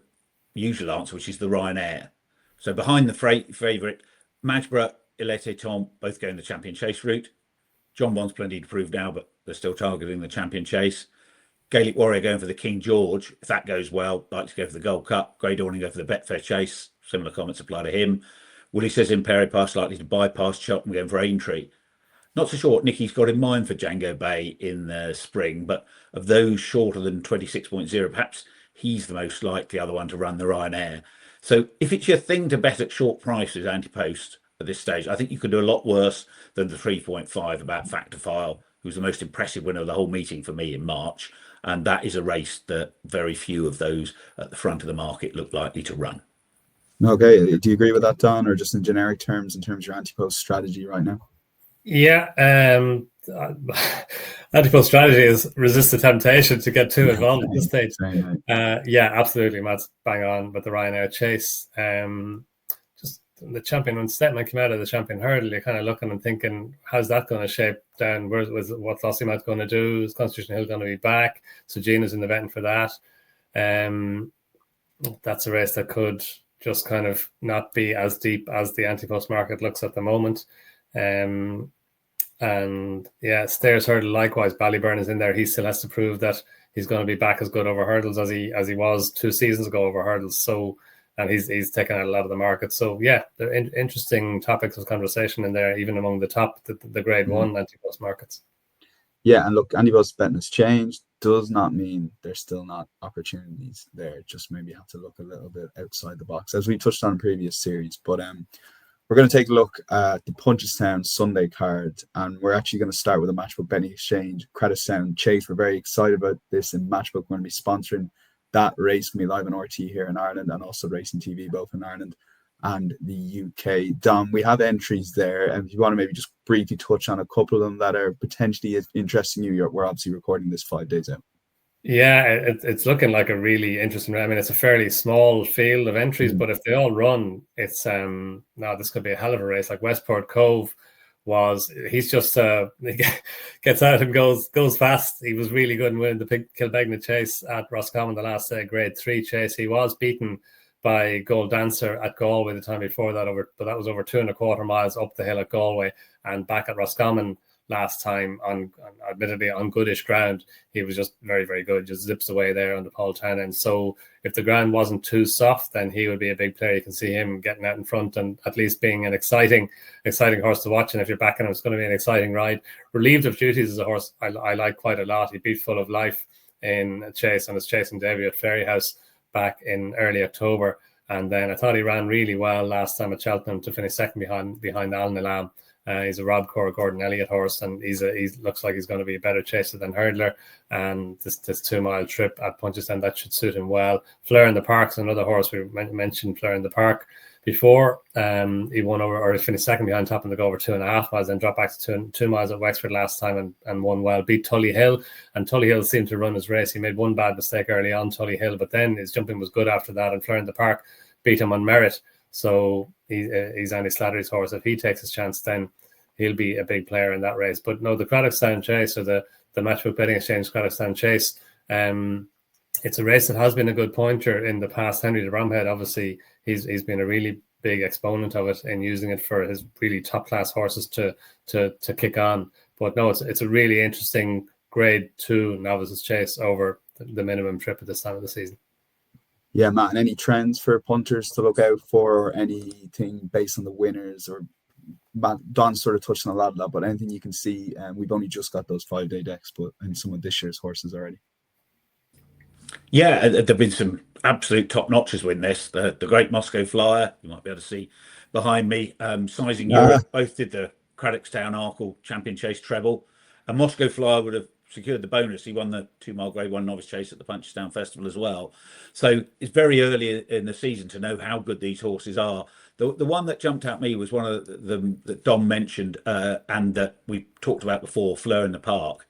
usual answer, which is the Ryanair. So behind the favourite, Matchbook, Ilete Tom, both going the Champion Chase route. John Bond's plenty to prove now, but they're still targeting the Champion Chase. Gaelic Warrior going for the King George. If that goes well, like to go for the Gold Cup. Grey Dawning go for the Betfair Chase. Similar comments apply to him. Willie says Imperi Pass likely to bypass Cheltenham going for Aintree. Not so sure what Nicky's got in mind for Django Bay in the spring, but of those shorter than 26.0, perhaps he's the most likely other one to run the Ryanair. So if it's your thing to bet at short prices, anti-post at this stage, I think you could do a lot worse than the 3.5 about Factor File, who's the most impressive winner of the whole meeting for me in March. And that is a race that very few of those at the front of the market look likely to run. Okay, do you agree with that, Don, or just in generic terms, in terms of your anti-post strategy right now? Yeah, anti-post strategy is resist the temptation to get too involved at this stage. Yeah, absolutely, Matt's bang on with the Ryanair Chase. Just the champion, when Stetman came out of the champion hurdle, you're kind of looking and thinking, how's that going to shape down? What's Lossimat going to do? Is Constitution Hill going to be back? So Gina's in the betting for that. That's a race that could just kind of not be as deep as the anti-post market looks at the moment. And yeah, Stairs hurdle likewise. Ballyburn is in there. He still has to prove that he's going to be back as good over hurdles as he was 2 seasons ago over hurdles. So, and he's taken out a lot of the market. So yeah, there are interesting topics of conversation in there, even among the top the Grade 1 anti-post markets. Yeah, and look, anti-post betting has changed. Does not mean there's still not opportunities there. Just maybe have to look a little bit outside the box, as we touched on in previous series. But we're going to take a look at the Punchestown Sunday card, and we're actually going to start with a Matchbook Betting Exchange, Creditstown Chase. We're very excited about this, and Matchbook are going to be sponsoring that race. Going to be live on RT here in Ireland, and also Racing TV both in Ireland and the UK. Dom, we have entries there, and if you want to maybe just briefly touch on a couple of them that are potentially interesting you, we're obviously recording this 5 days out. Yeah, it's looking like a really interesting. I mean, it's a fairly small field of entries, but if they all run, it's this could be a hell of a race. Like Westport Cove he's just he gets out and goes fast. He was really good in winning the Kilbegna Chase at Roscommon, the last Grade 3 chase. He was beaten by Gold Dancer at Galway the time before that, but that was over 2.25 miles up the hill at Galway, and back at Roscommon last time admittedly on goodish ground. He was just very, very good, just zips away there on the Paul Town end. So if the ground wasn't too soft, then he would be a big player. You can see him getting out in front and at least being an exciting horse to watch. And if you're backing him, it's going to be an exciting ride. Relieved of Duties is a horse I like quite a lot. He beat Full of Life in a chase on his chasing debut at Ferryhouse back in early October. And then I thought he ran really well last time at Cheltenham to finish second behind Al Nilam. He's a Rob Core Gordon Elliott horse, and he looks like he's going to be a better chaser than Hurdler. And this 2 mile trip at Punchestown, that should suit him well. Fleur in the Park's another horse. We mentioned Fleur in the Park before. He won over, or he finished second behind Top and to go over 2.5 miles, then dropped back to 2 miles at Wexford last time and won well. Beat Tully Hill, and Tully Hill seemed to run his race. He made one bad mistake early on, Tully Hill, but then his jumping was good after that, and Fleur in the Park beat him on merit. So he's Andy Slattery's horse. If he takes his chance, then he'll be a big player in that race. But no, the Craddockstown Chase, or the Matchbook Betting Exchange Craddockstown Chase, it's a race that has been a good pointer in the past. Henry de Bromhead, obviously, he's been a really big exponent of it and using it for his really top class horses to kick on. But no, it's a really interesting Grade 2 novices chase over the minimum trip at this time of the season. Yeah, Matt, and any trends for punters to look out for, or anything based on the winners? Or Don sort of touched on a lot of that, but anything you can see? We've only just got those 5-day decks, but and some of this year's horses already. Yeah, there've been some absolute top notches win this. The Great Moscow Flyer, you might be able to see behind me. Sizing Europe both did the Craddockstown Arkle Champion Chase treble, and Moscow Flyer would have secured the bonus. He won the 2 mile Grade 1 novice chase at the Punchestown Festival as well. So it's very early in the season to know how good these horses are. The one that jumped at me was one of them that Dom mentioned and that we talked about before, Fleur in the Park.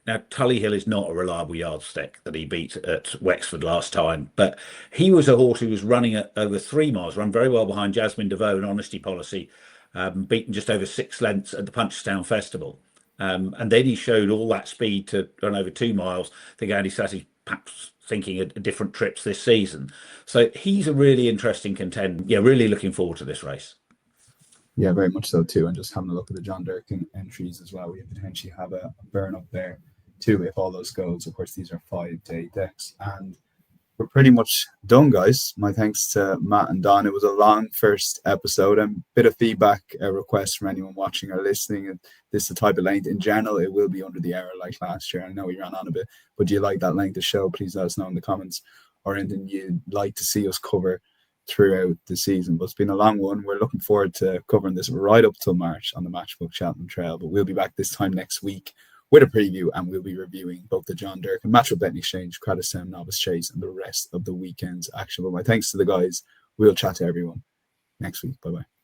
Now, Tully Hill is not a reliable yardstick that he beat at Wexford last time, but he was a horse who was running at over 3 miles, run very well behind Jasmine DeVoe and Honesty Policy, beaten just over 6 lengths at the Punchestown Festival. And then he showed all that speed to run over 2 miles. I think Andy Slattery perhaps thinking of different trips this season. So he's a really interesting contender. Yeah, really looking forward to this race. Yeah, very much so too. And just having a look at the John Durkin entries as well, we potentially have a burn up there too if all those goes. Of course, these are 5-day decks, and we're pretty much done, guys. My thanks to Matt and Don. It was a long first episode, and a bit of feedback requests from anyone watching or listening. And this is the type of length. In general, it will be under the hour like last year. I know we ran on a bit, but do you like that length of show? Please let us know in the comments, or anything you'd like to see us cover throughout the season. But it's been a long one. We're looking forward to covering this right up till March on the Matchbook Cheltenham Trail. But we'll be back this time next week with a preview, and we'll be reviewing both the John Durkin Matchbook Betting Exchange, Craddockstown Novice Chase, and the rest of the weekend's action. But my thanks to the guys. We'll chat to everyone next week. Bye-bye.